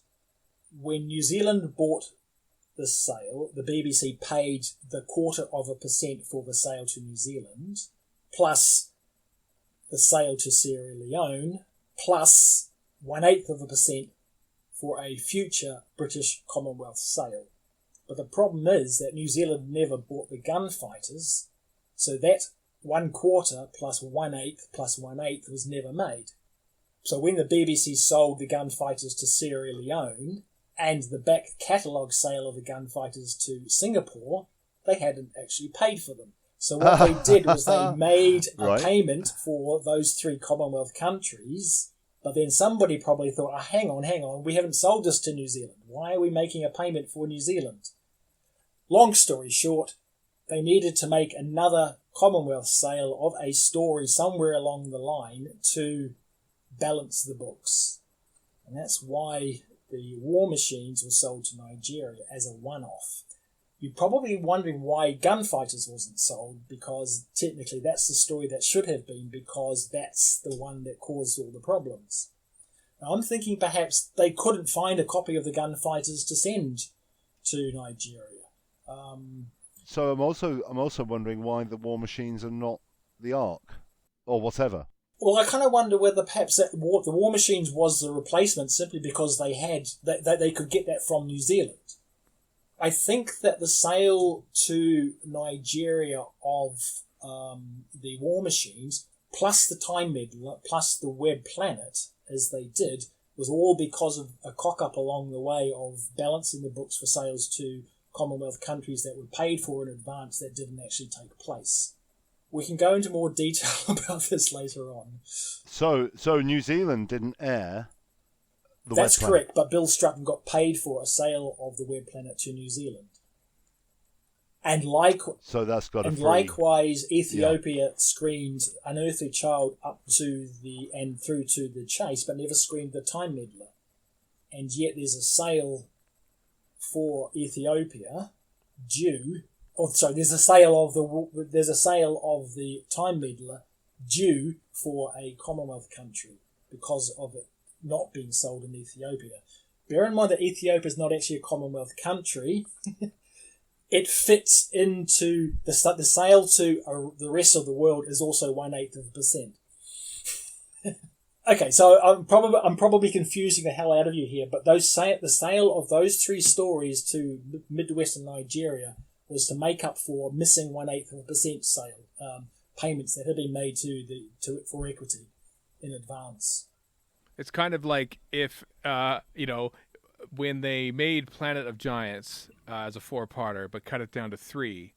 When New Zealand bought the sale, the BBC paid the 0.25% for the sale to New Zealand, plus the sale to Sierra Leone, plus 0.125% for a future British Commonwealth sale. But the problem is that New Zealand never bought the Gunfighters, so that 1/4 plus 1/8 plus 1/8 was never made. So when the BBC sold the Gunfighters to Sierra Leone and the back catalogue sale of the Gunfighters to Singapore, they hadn't actually paid for them. So what they did was they made a payment for those 3 Commonwealth countries, but then somebody probably thought, hang on, we haven't sold this to New Zealand. Why are we making a payment for New Zealand? Long story short, they needed to make another Commonwealth sale of a story somewhere along the line to balance the books. And that's why the War Machines were sold to Nigeria as a one-off. You're probably wondering why Gunfighters wasn't sold, because technically that's the story that should have been, because that's the one that caused all the problems. Now I'm thinking perhaps they couldn't find a copy of the Gunfighters to send to Nigeria. So I'm also wondering why the War Machines are not the Ark, or whatever. Well, I kind of wonder whether perhaps the War Machines was the replacement simply because they could get that from New Zealand. I think that the sale to Nigeria of the War Machines, plus the Time Meddler, plus the Web Planet, as they did, was all because of a cock-up along the way of balancing the books for sales to Commonwealth countries that were paid for in advance that didn't actually take place. We can go into more detail about this later on. So New Zealand didn't air the That's Web Planet. correct, but Bill Strutton got paid for a sale of the Web Planet to New Zealand. And so that's got a free. Likewise, Ethiopia screened Unearthly Child up to and through to the Chase, but never screened the Time Meddler. And yet there's a sale for Ethiopia there's a sale of the Time Meddler due for a Commonwealth country because of it not being sold in Ethiopia. Bear in mind that Ethiopia is not actually a Commonwealth country. It fits into the sale to the rest of the world is also 1/8%. Okay, so I'm probably confusing the hell out of you here, but the sale of those 3 stories to Midwestern Nigeria was to make up for missing 1/8% sale payments that had been made for equity in advance. It's kind of like if when they made Planet of Giants as a 4-parter, but cut it down to 3,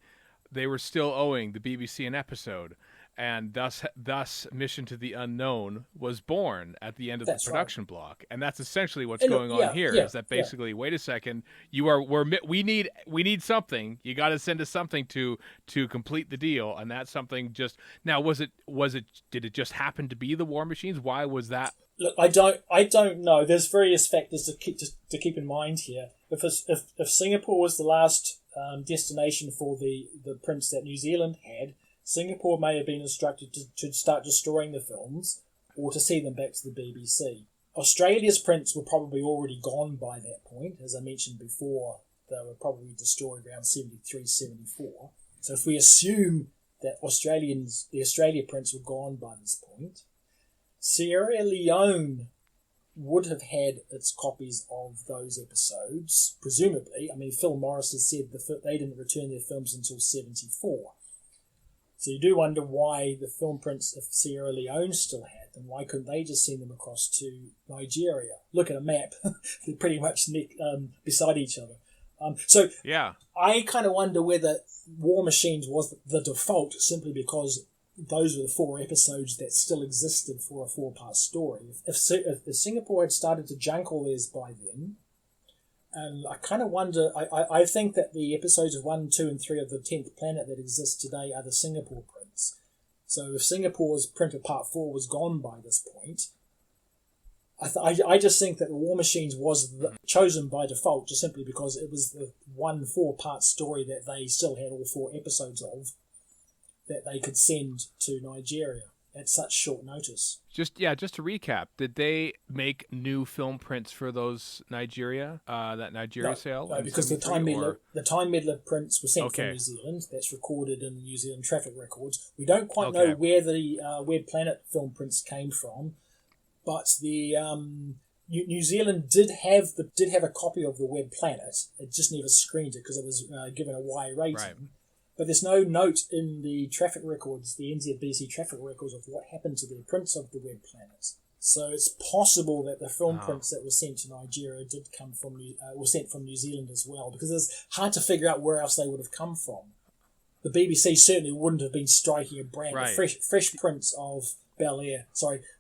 they were still owing the BBC an episode. and thus Mission to the Unknown was born at the end of the production block, and that's essentially what's going on here. Is that basically, wait a second, we need something. You got to send us something to complete the deal, and that something just now did it just happen to be the War Machines? Why was that? Look, I don't know. There's various factors to keep in mind here. If Singapore was the last destination for the prints that New Zealand had, Singapore may have been instructed to start destroying the films or to send them back to the BBC. Australia's prints were probably already gone by that point. As I mentioned before, they were probably destroyed around 73, 74. So if we assume that the Australia prints were gone by this point, Sierra Leone would have had its copies of those episodes, presumably. I mean, Phil Morris has said they didn't return their films until 74. So you do wonder why the film prints, if Sierra Leone still had them, why couldn't they just send them across to Nigeria? Look at a map. They're pretty much beside each other. I kind of wonder whether War Machines was the default simply because those were the 4 episodes that still existed for a 4-part story. If Singapore had started to junk all theirs by then, and I kind of wonder, I think that the episodes of 1, 2, and 3 of the 10th Planet that exist today are the Singapore prints. So if Singapore's print of Part 4 was gone by this point, I just think that the War Machines was chosen by default just simply because it was the 1 4-part story that they still had all 4 episodes of that they could send to Nigeria at such short notice. Just to recap, did they make new film prints for those Nigeria sale? No, because the Time Meddler prints were sent from New Zealand. That's recorded in the New Zealand traffic records. We don't quite know where the Web Planet film prints came from, but the New Zealand did have a copy of the Web Planet. It just never screened it because it was given a Y rating. Right. But there's no note in the traffic records, the NZBC traffic records, of what happened to the prints of the Web Planet. So it's possible that the film prints that were sent to Nigeria did come from were sent from New Zealand as well, because it's hard to figure out where else they would have come from. The BBC certainly wouldn't have been striking a brand fresh prints of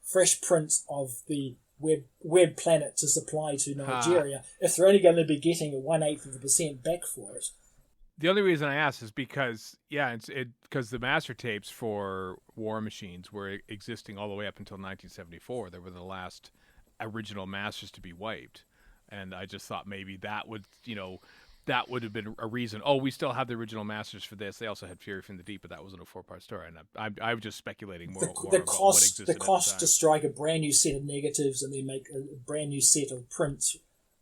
fresh prints of the Web Planet to supply to Nigeria if they're only going to be getting a 1/8% back for it. The only reason I ask is because the master tapes for War Machines were existing all the way up until 1974. They were the last original masters to be wiped, and I just thought maybe that would have been a reason. Oh, we still have the original masters for this. They also had Fury from the Deep, but that wasn't a 4-part story. And I was just speculating more about what existed. The cost to strike a brand new set of negatives and then make a brand new set of prints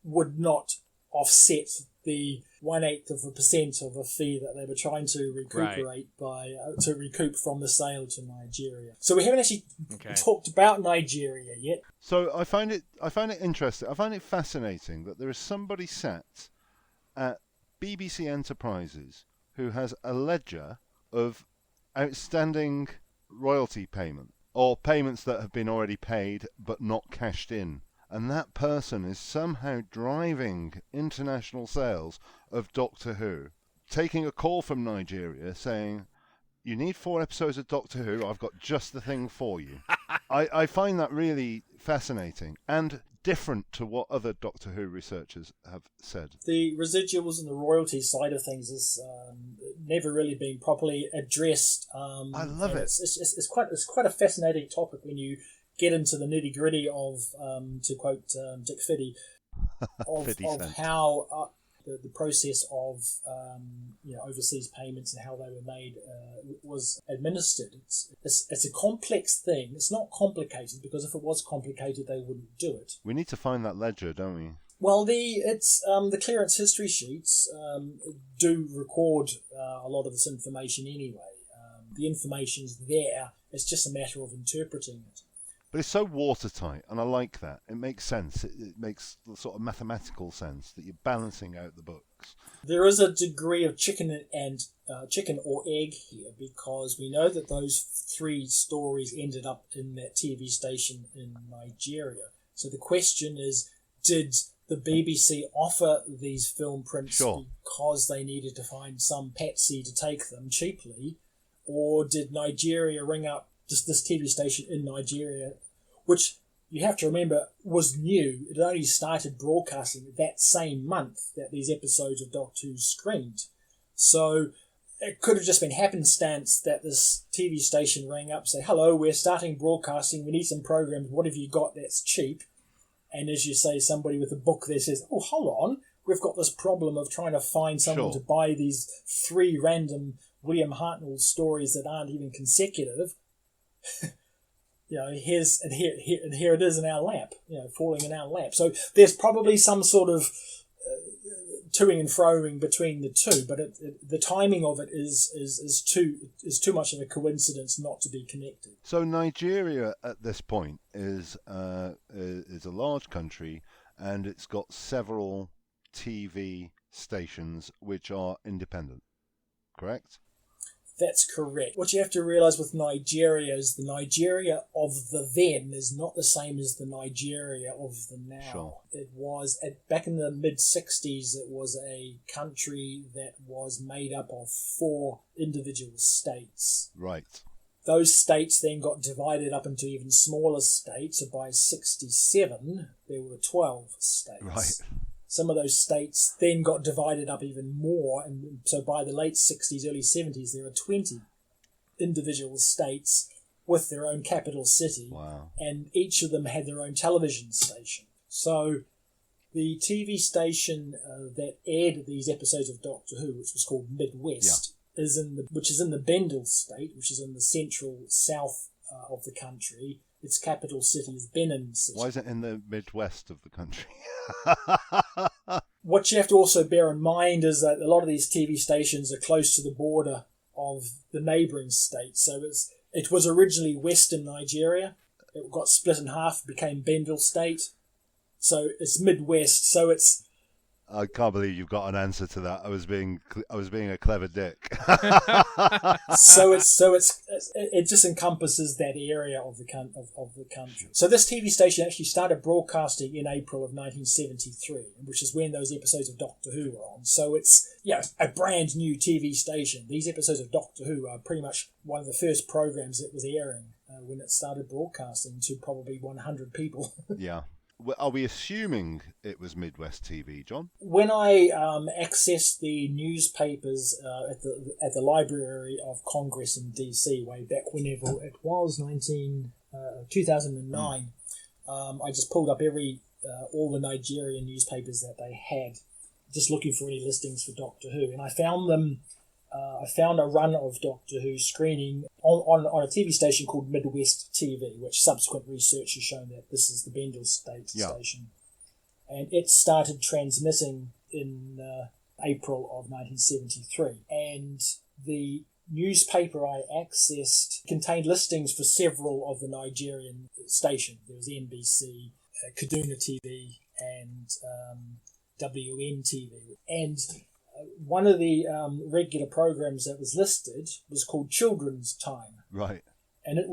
would not offset the 1/8% of a fee that they were trying to recuperate to recoup from the sale to Nigeria. So we haven't actually talked about Nigeria yet. So I find it interesting. I find it fascinating that there is somebody sat at BBC Enterprises who has a ledger of outstanding royalty payment or payments that have been already paid but not cashed in. And that person is somehow driving international sales of Doctor Who, taking a call from Nigeria saying, you need 4 episodes of Doctor Who, I've got just the thing for you. I find that really fascinating and different to what other Doctor Who researchers have said. The residuals and the royalty side of things has never really been properly addressed. I love it. It's quite a fascinating topic when you get into the nitty gritty of, to quote Dick Fiddy, of how the process of overseas payments and how they were made was administered. It's a complex thing. It's not complicated because if it was complicated, they wouldn't do it. We need to find that ledger, don't we? Well, the clearance history sheets do record a lot of this information anyway. The information's there. It's just a matter of interpreting it. But it's so watertight, and I like that. It makes sense. It makes the sort of mathematical sense that you're balancing out the books. There is a degree of chicken or egg here, because we know that those 3 stories ended up in that TV station in Nigeria. So the question is, did the BBC offer these film prints because they needed to find some patsy to take them cheaply? or did Nigeria ring up this TV station in Nigeria, which you have to remember was new. It only started broadcasting that same month that these episodes of Doctor Who screened. So it could have just been happenstance that this TV station rang up, say, hello, we're starting broadcasting, we need some programs, what have you got that's cheap? And as you say, somebody with a book there says, oh, hold on, we've got this problem of trying to find someone to buy these 3 random William Hartnell stories that aren't even consecutive. Here it is in our lap, falling in our lap. So there's probably some sort of toing and froing between the two, but the timing of it is too much of a coincidence not to be connected. So Nigeria at this point is a large country, and it's got several TV stations which are independent, correct? That's correct. What you have to realise with Nigeria is the Nigeria of the then is not the same as the Nigeria of the now. Sure. It was, back in the mid-60s, it was a country that was made up of 4 individual states. Right. Those states then got divided up into even smaller states. So by 67, there were 12 states. Right. Some of those states then got divided up even more, and so by the late 60s, early 70s, there were 20 individual states with their own capital city. Wow. And each of them had their own television station. So the TV station that aired these episodes of Doctor Who, which was called Midwest, which is in the Bendel state, which is in the central south of the country. Its capital city is Benin City. Why is it in the Midwest of the country? What you have to also bear in mind is that a lot of these TV stations are close to the border of the neighbouring states. So it was originally Western Nigeria. It got split in half, became Bendel State. So it's Midwest. So it's... I can't believe you've got an answer to that. I was being a clever dick. So it just encompasses that area of the country. So this TV station actually started broadcasting in April of 1973, which is when those episodes of Doctor Who were on. So it's a brand new TV station. These episodes of Doctor Who are pretty much one of the first programs that was airing when it started broadcasting to probably 100 people. Yeah. Are we assuming it was Midwest TV, John? When I accessed the newspapers at the Library of Congress in DC way back whenever it was, 2009, I just pulled up all the Nigerian newspapers that they had, just looking for any listings for Doctor Who, and I found them. I found a run of Doctor Who screening on a TV station called Midwest TV, which subsequent research has shown that this is the Bendel State station. And it started transmitting in April of 1973. And the newspaper I accessed contained listings for several of the Nigerian stations. There was NBC, Kaduna TV, and WM TV. And one of the regular programs that was listed was called Children's Time. Right. And it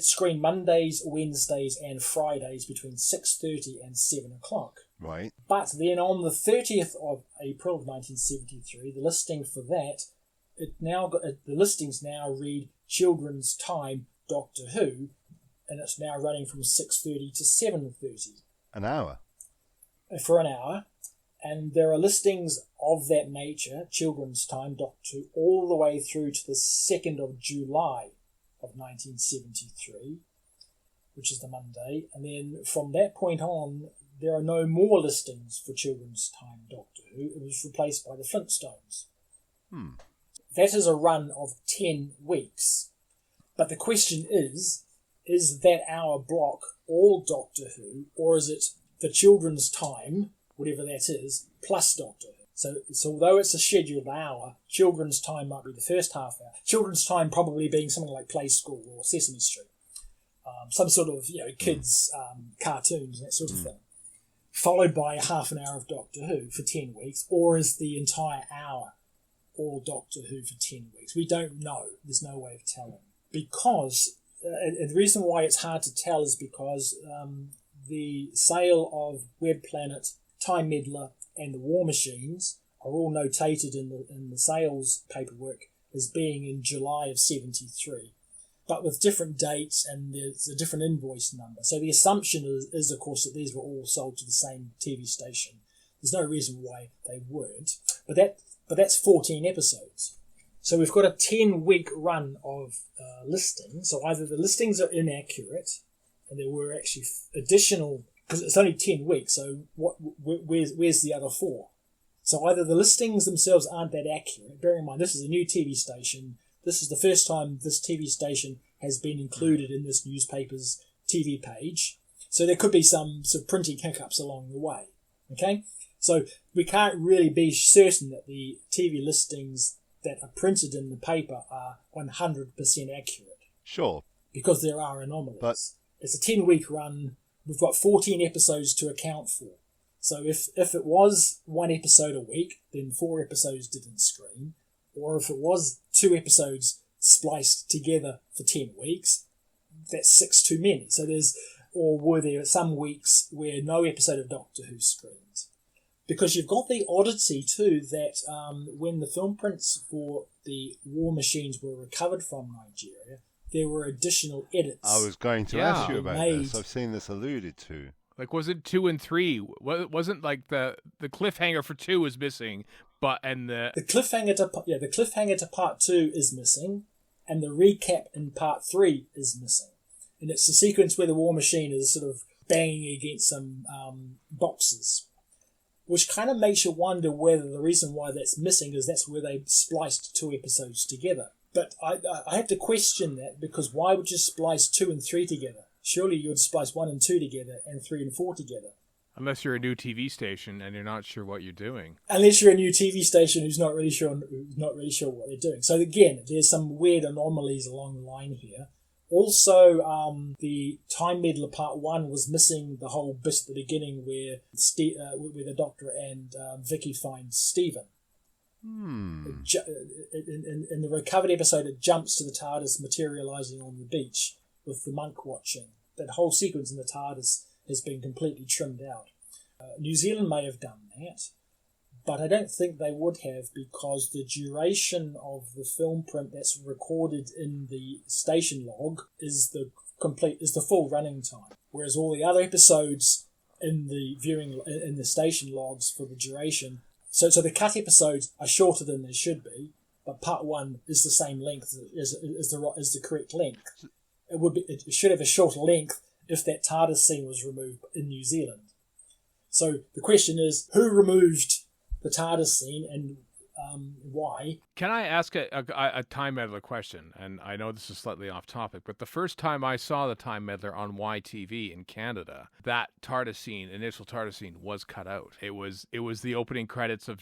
screened Mondays, Wednesdays, and Fridays between 6:30 and 7 o'clock. Right. But then on the 30th of April of 1973, the listing for that, the listings now read Children's Time Doctor Who, and it's now running from 6:30 to 7:30. An hour. For an hour. And there are listings of that nature, Children's Time, Doctor Who, all the way through to the 2nd of July of 1973, which is the Monday. And then from that point on, there are no more listings for Children's Time, Doctor Who. It was replaced by the Flintstones. That is a run of 10 weeks. But the question is that hour block all Doctor Who, or is it the Children's Time, whatever that is, plus Doctor Who? So although it's a scheduled hour, Children's Time might be the first half hour. Children's Time probably being something like Play School or Sesame Street. Some sort of, kids' cartoons, that sort of thing. Followed by half an hour of Doctor Who for 10 weeks, or is the entire hour all Doctor Who for 10 weeks? We don't know. There's no way of telling. Because, the reason why it's hard to tell is because the sale of Web Planet, Time Meddler, and the War Machines are all notated in the sales paperwork as being in July of 73, but with different dates, and there's a different invoice number. So the assumption is, of course, that these were all sold to the same TV station. There's no reason why they weren't, but that's 14 episodes. So we've got a 10-week run of listings. So either the listings are inaccurate, and there were actually additional, because it's only 10 weeks. So where's the other 4? So either the listings themselves aren't that accurate. Bear in mind, this is a new TV station. This is the first time this TV station has been included in this newspaper's TV page. So there could be some sort of printing hiccups along the way. Okay? So we can't really be certain that the TV listings that are printed in the paper are 100% accurate. Sure. Because there are anomalies. But it's a 10-week run. We've got 14 episodes to account for. So if it was 1 episode a week, then 4 episodes didn't screen. Or if it was 2 episodes spliced together for 10 weeks, that's 6 too many. So were there some weeks where no episode of Doctor Who screened? Because you've got the oddity too that when the film prints for the War Machines were recovered from Nigeria, there were additional edits. I was going to ask you about this. I've seen this alluded to. Like, was it 2 and 3? Wasn't like the cliffhanger for 2 was missing, the cliffhanger to part 2 is missing, and the recap in part 3 is missing, and it's the sequence where the War Machine is sort of banging against some boxes, which kind of makes you wonder whether the reason why that's missing is that's where they spliced 2 episodes together. But I have to question that, because why would you splice 2 and 3 together? Surely you would splice 1 and 2 together and 3 and 4 together. Unless you're a new TV station and you're not sure what you're doing. Unless you're a new TV station who's not really sure what they're doing. So again, there's some weird anomalies along the line here. Also, the Time Meddler Part 1 was missing the whole bit at the beginning where the Doctor and Vicky find Stephen. In the recovered episode, it jumps to the TARDIS materialising on the beach with the monk watching. That whole sequence in the TARDIS has been completely trimmed out. New Zealand may have done that, but I don't think they would have, because the duration of the film print that's recorded in the station log is the full running time, whereas all the other episodes in the station logs for the duration. So the cut episodes are shorter than they should be, but part 1 is the same length as the correct length. It should have a shorter length if that TARDIS scene was removed in New Zealand. So the question is, who removed the TARDIS scene and why? Can I ask a Time Meddler question? And I know this is slightly off topic, but the first time I saw the Time Meddler on YTV in Canada, that initial TARDIS scene was cut out. It was the opening credits of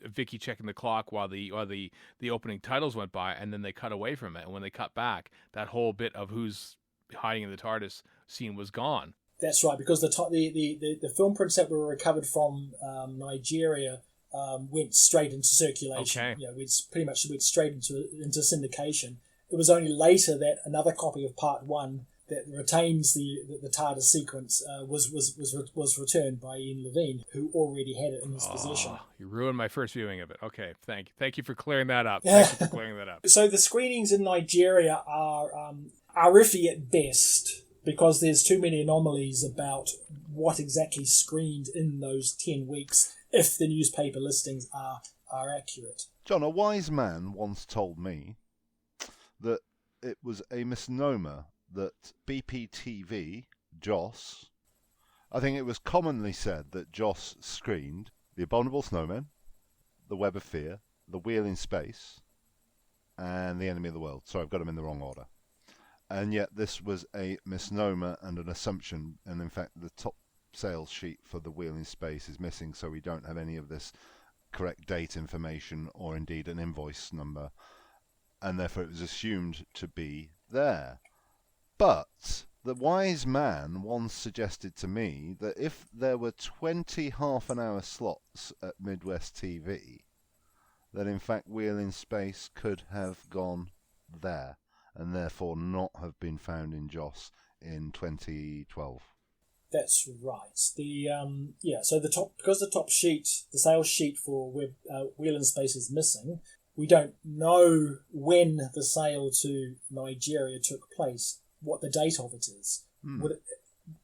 Vicky checking the clock while the opening titles went by, and then they cut away from it. And when they cut back, that whole bit of who's hiding in the TARDIS scene was gone. That's right, because the film prints that were recovered from Nigeria went straight into circulation. Okay. Pretty much went straight into syndication. It was only later that another copy of Part 1 that retains the TARDIS sequence was returned by Ian Levine, who already had it in his possession. You ruined my first viewing of it. Okay, thank you for clearing that up. Thank you for clearing that up. So the screenings in Nigeria are iffy at best, because there's too many anomalies about what exactly screened in those 10 weeks if the newspaper listings are accurate. John, a wise man once told me that it was a misnomer that BPTV, JOS, I think it was commonly said that JOS screened The Abominable Snowman, The Web of Fear, The Wheel in Space, and The Enemy of the World. Sorry, I've got them in the wrong order. And yet this was a misnomer and an assumption, and in fact the top sales sheet for The Wheel in Space is missing, so we don't have any of this correct date information or indeed an invoice number, and therefore it was assumed to be there. But the wise man once suggested to me that if there were 20 half-an-hour slots at Midwest TV, that in fact Wheel in Space could have gone there, and therefore not have been found in JOS in 2012. That's right. So because the top sheet, the sales sheet for Wheel in Space is missing, we don't know when the sail to Nigeria took place, what the date of it is.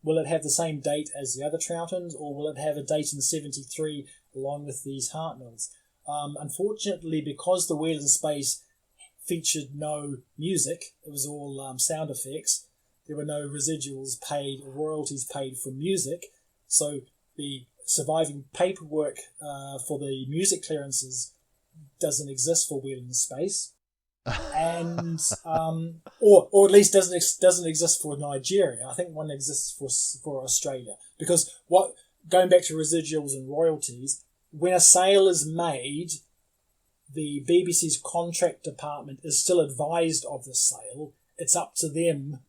Will it have the same date as the other Troutons, or will it have a date in 73 along with these Hartnells? Unfortunately, because the Wheel in Space featured no music, it was all sound effects, there were no residuals paid or royalties paid for music, so the surviving paperwork for the music clearances doesn't exist for Wheel in Space, and or at least doesn't exist for Nigeria. I think one exists for Australia, because going back to residuals and royalties, when a sale is made, the BBC's contract department is still advised of the sale. It's up to them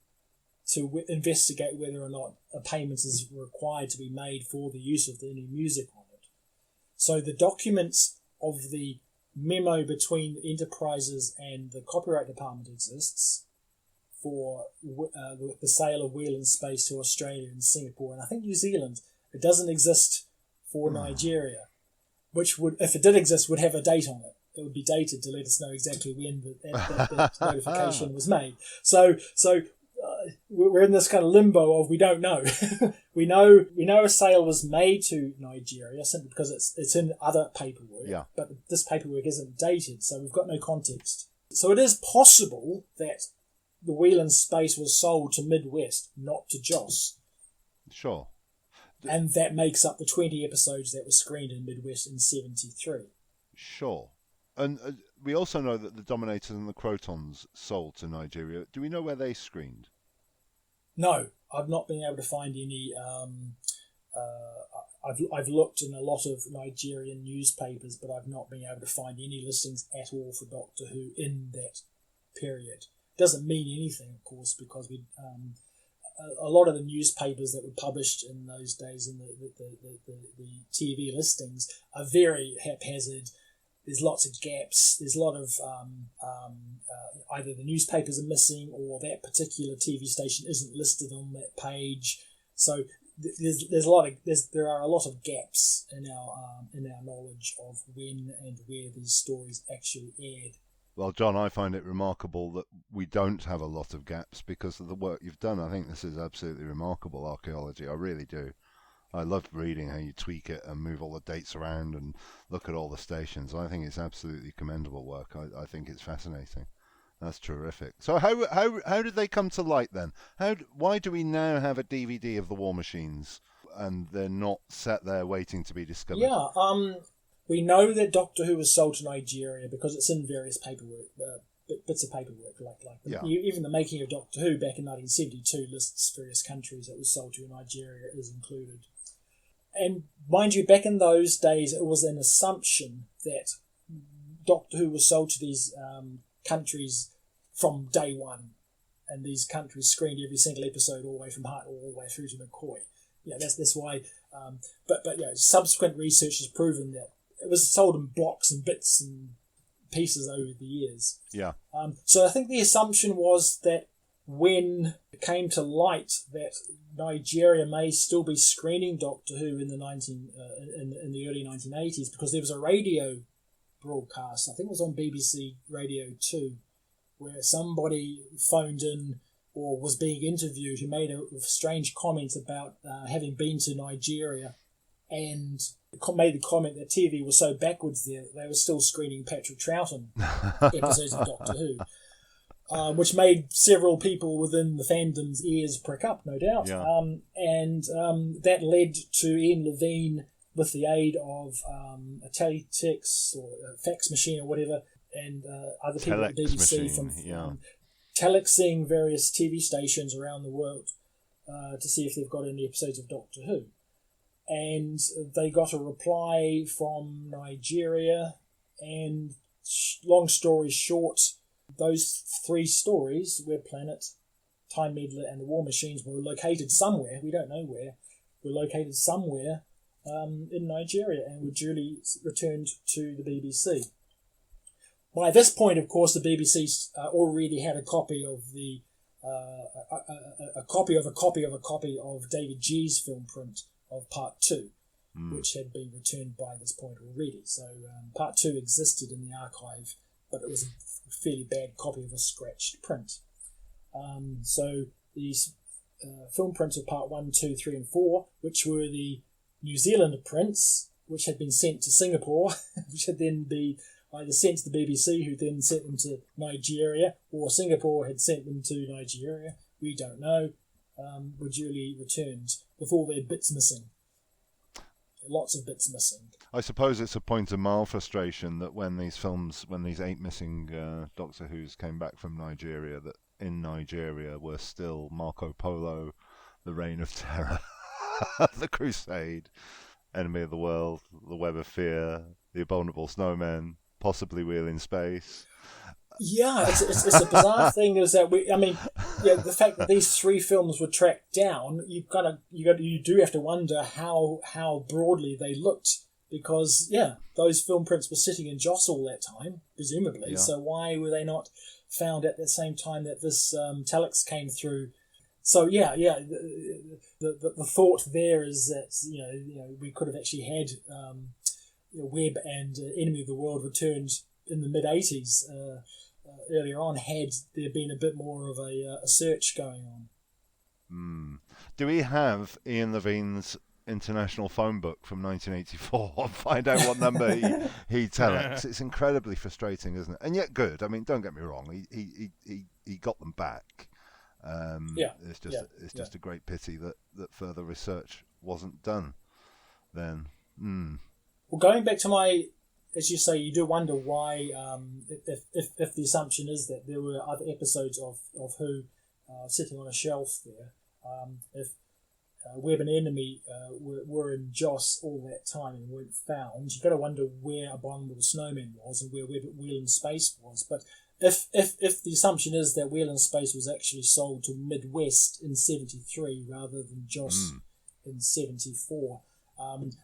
to investigate whether or not a payment is required to be made for the use of any music on it. So the documents of the memo between Enterprises and the Copyright Department exists for the sale of Wheel in Space to Australia and Singapore, and I think New Zealand. It doesn't exist for Nigeria, which would, if it did exist, would have a date on it. It would be dated to let us know exactly when that notification was made. So we're in this kind of limbo of we don't know. we know a sale was made to Nigeria simply because it's in other paperwork. Yeah. But this paperwork isn't dated, so we've got no context. So it is possible that the Wheel in Space was sold to Midwest, not to Joss. Sure. And that makes up the 20 episodes that were screened in Midwest in 73. Sure. And we also know that the Dominators and the Crotons sold to Nigeria. Do we know where they screened? No, I've not been able to find any. I've looked in a lot of Nigerian newspapers, but I've not been able to find any listings at all for Doctor Who in that period. Doesn't mean anything, of course, because a lot of the newspapers that were published in those days in the TV listings are very haphazard. There's lots of gaps. There's a lot of either the newspapers are missing or that particular TV station isn't listed on that page. So there are a lot of gaps in our knowledge of when and where these stories actually aired. Well, John, I find it remarkable that we don't have a lot of gaps because of the work you've done. I think this is absolutely remarkable archaeology. I really do. I loved reading how you tweak it and move all the dates around and look at all the stations. I think it's absolutely commendable work. I think it's fascinating. That's terrific. So how did they come to light then? Why do we now have a DVD of the War Machines and they're not sat there waiting to be discovered? Yeah, we know that Doctor Who was sold to Nigeria because it's in various paperwork, bits of paperwork, even the making of Doctor Who back in 1972 lists various countries that was sold to. Nigeria is included. And mind you, back in those days, it was an assumption that Doctor Who was sold to these countries from day one, and these countries screened every single episode all the way from Hart all the way through to McCoy. Yeah, that's why. But subsequent research has proven that it was sold in blocks and bits and pieces over the years. Yeah. So I think the assumption was that when it came to light that Nigeria may still be screening Doctor Who in the early 1980s, because there was a radio broadcast, I think it was on BBC Radio 2, where somebody phoned in or was being interviewed who made a strange comment about having been to Nigeria and made the comment that TV was so backwards there that they were still screening Patrick Troughton episodes of Doctor Who. Which made several people within the fandom's ears prick up, no doubt. Yeah. That led to Ian Levine, with the aid of a teletext or a fax machine or whatever, and other people at the BBC from telexing various TV stations around the world to see if they've got any episodes of Doctor Who. And they got a reply from Nigeria, and long story short, those three stories, Web Planet, Time Meddler and the War Machines, were located somewhere, we don't know where, were located somewhere in Nigeria and were duly returned to the BBC. By this point, of course, the BBC already had a copy of a copy of David G's film print of Part 2, which had been returned by this point already. So Part 2 existed in the archive but it was a fairly bad copy of a scratched print. So these film prints of part 1, 2, 3 and 4, which were the New Zealand prints, which had been sent to Singapore, which had then been either sent to the BBC, who then sent them to Nigeria, or Singapore had sent them to Nigeria, we don't know, were duly returned with all their bits missing. Lots of bits missing. I suppose it's a point of mild frustration that when these 8 missing Doctor Who's came back from Nigeria, that in Nigeria were still Marco Polo, The Reign of Terror, The Crusade, Enemy of the World, The Web of Fear, The Abominable Snowmen, possibly Wheel in Space. Yeah, it's a bizarre thing is that the fact that these 3 films were tracked down, you do have to wonder how broadly they looked, because those film prints were sitting in Joss all that time, presumably. Yeah. So why were they not found at the same time that this telex came through? So the thought there is that we could have actually had Webb and Enemy of the World returned in the mid-80s. Earlier on, had there been a bit more of a search going on. Do we have Ian Levine's international phone book from 1984? Find out what number he telex. It's incredibly frustrating, isn't it? And yet good. I mean, don't get me wrong. He got them back. It's just a great pity that further research wasn't done then. Well, going back to my, as you say, you do wonder why, if the assumption is that there were other episodes of Who sitting on a shelf there, if Webb and Enemy were in Joss all that time and weren't found, you've got to wonder where Abominable Snowman was and where Wheel in Space was. But if the assumption is that Wheel in Space was actually sold to Midwest in 73 rather than Joss in 74,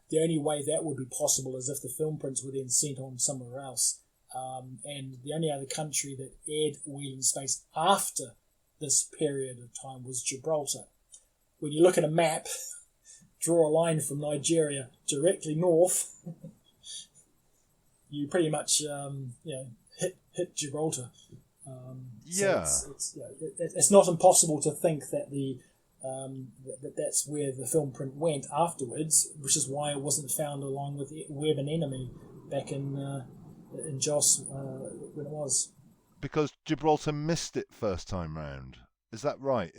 the only way that would be possible is if the film prints were then sent on somewhere else. And the only other country that aired Wheel in Space after this period of time was Gibraltar. When you look at a map, draw a line from Nigeria directly north, you pretty much hit Gibraltar. It's not impossible to think that that's where the film print went afterwards, which is why it wasn't found along with Webb and Enemy back in Joss when it was. Because Gibraltar missed it first time round. Is that right?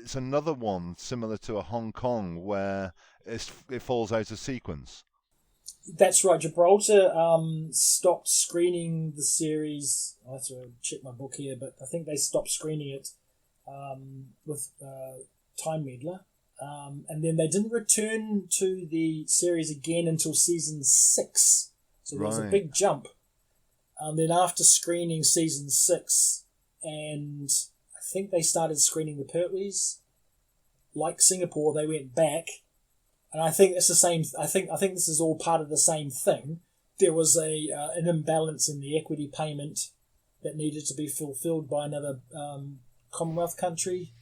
It's another one similar to a Hong Kong where it falls out of sequence. That's right. Gibraltar stopped screening the series. I have to check my book here, but I think they stopped screening it with Time Meddler. And then they didn't return to the series again until season 6. So there was a big jump. And then after screening season 6, and I think they started screening the Pertwees, like Singapore, they went back. And I think it's the same. I think this is all part of the same thing. There was an imbalance in the equity payment that needed to be fulfilled by another Commonwealth country.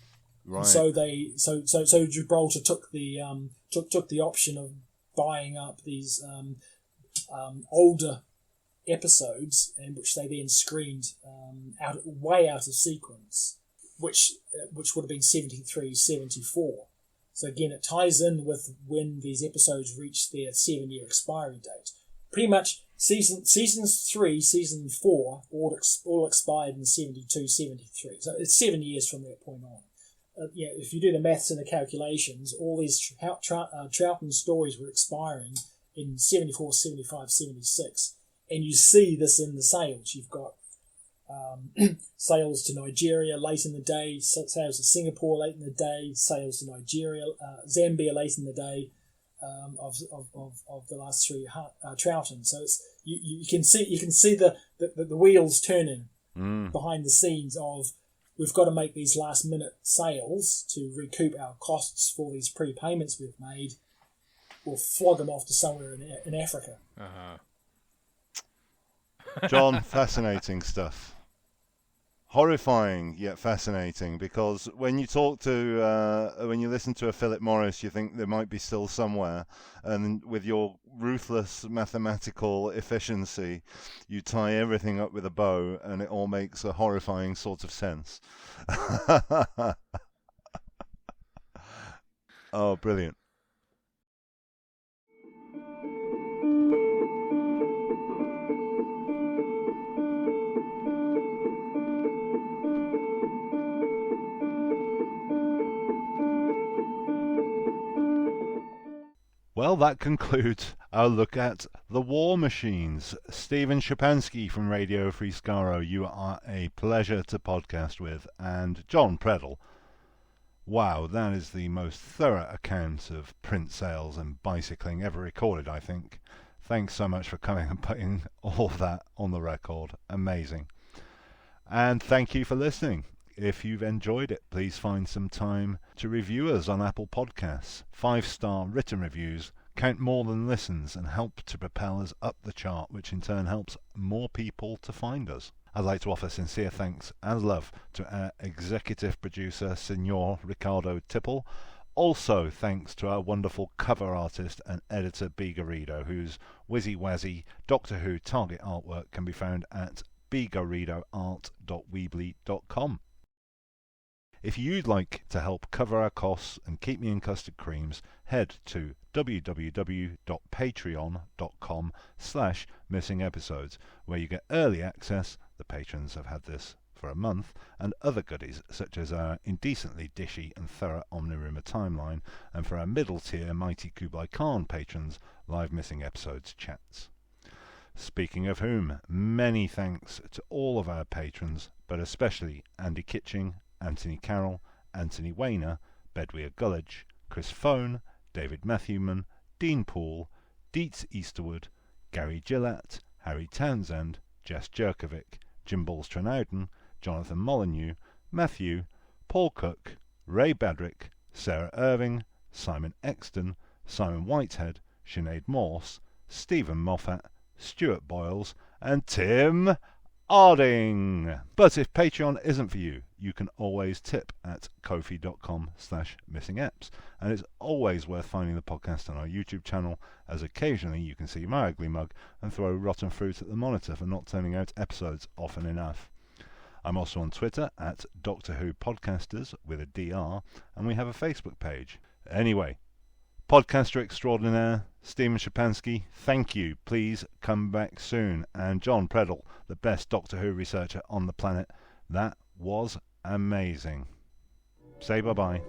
Right. And so Gibraltar took the option of buying up these older episodes, and which they then screened way out of sequence, which would have been 73, 74. So again, it ties in with when these episodes reach their 7-year expiry date. Pretty much seasons 3, season 4 all expired in 72, 73. So it's 7 years from that point on. If you do the maths and the calculations, all these Troughton stories were expiring in 74, 75, 76. And you see this in the sales. You've got sales to Nigeria late in the day, sales to Singapore late in the day, sales to Nigeria, Zambia late in the day of the last 3 Troughton. So it's you can see the wheels turning behind the scenes of, we've got to make these last minute sales to recoup our costs for these prepayments we've made. We'll flog them off to somewhere in Africa. Uh-huh. John, fascinating stuff. horrifying yet fascinating, because when you talk to, when you listen to a Philip Morris, you think they might be still somewhere, and with your ruthless mathematical efficiency, you tie everything up with a bow, and it all makes a horrifying sort of sense. Oh, brilliant. Well, that concludes our look at the war machines. Stephen Shapansky from Radio Free Skaro, you are a pleasure to podcast with. And John Preddle, wow, that is the most thorough account of print sales and bicycling ever recorded, I think. Thanks so much for coming and putting all of that on the record. Amazing. And thank you for listening. If you've enjoyed it, please find some time to review us on Apple Podcasts. 5-star written reviews count more than listens and help to propel us up the chart, which in turn helps more people to find us. I'd like to offer sincere thanks and love to our executive producer, Signor Ricardo Tipple. Also thanks to our wonderful cover artist and editor, B. Garrido, whose whizzy-wazzy Doctor Who target artwork can be found at bgarridoart.weebly.com. If you'd like to help cover our costs and keep me in custard creams, head to www.patreon.com/missingepisodes, where you get early access, the patrons have had this for a month, and other goodies such as our indecently dishy and thorough Omnirumour timeline, and for our middle tier Mighty Kublai Khan patrons, live Missing Episodes chats. Speaking of whom, many thanks to all of our patrons, but especially Andy Kitching, Anthony Carroll, Anthony Wayner, Bedweer Gullidge, Chris Phone, David Matthewman, Dean Poole, Dietz Easterwood, Gary Gillett, Harry Townsend, Jess Jerkovic, Jim Balls Trenouden, Jonathan Molyneux, Matthew, Paul Cook, Ray Badrick, Sarah Irving, Simon Exton, Simon Whitehead, Sinead Morse, Stephen Moffat, Stuart Boyles, and Tim Arding. But if Patreon isn't for you, you can always tip at kofi.com/missingeps, and it's always worth finding the podcast on our YouTube channel, as occasionally you can see my ugly mug and throw rotten fruit at the monitor for not turning out episodes often enough. I'm also on Twitter at Doctor Who Podcasters with a DR, and we have a Facebook page. Anyway, podcaster extraordinaire Stephen Shapansky, thank you. Please come back soon. And John Preddle, the best Doctor Who researcher on the planet, that was amazing. Say bye-bye.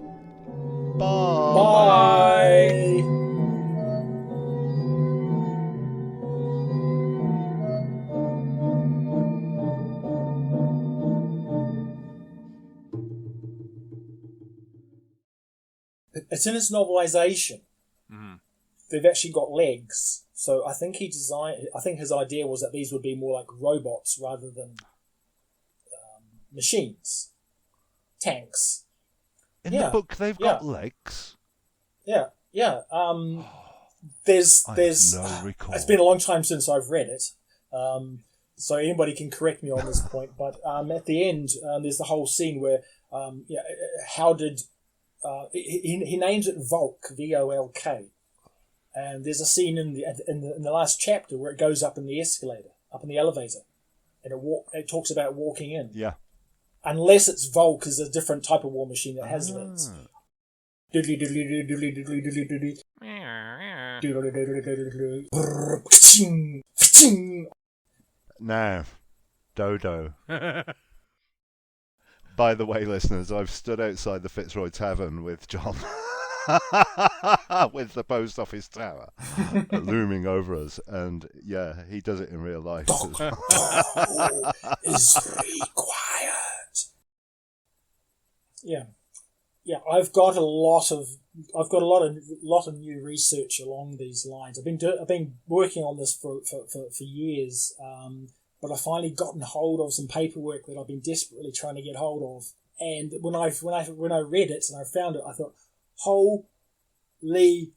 Bye. Bye. It's in its novelization. Mm-hmm. They've actually got legs. So I think his idea was that these would be more like robots rather than machines, tanks. In the book, they've got legs. Yeah. There's no recall. It's been a long time since I've read it, so anybody can correct me on this point. But at the end, there's the whole scene where how did he names it Volk, VOLK. And there's a scene in the last chapter where it goes up in the escalator, up in the elevator, and it talks about walking in. Yeah. Unless it's Volk is a different type of war machine that has legs. Doodly doodly doodly doodly doodly doodly. Now, Dodo. By the way, listeners, I've stood outside the Fitzroy Tavern with John. With the post office tower looming over us, and yeah, he does it in real life. Is very quiet. Yeah. I've got a lot of new research along these lines. I've been working on this for years, but I finally gotten hold of some paperwork that I've been desperately trying to get hold of. And when I read it and I found it, I thought, holy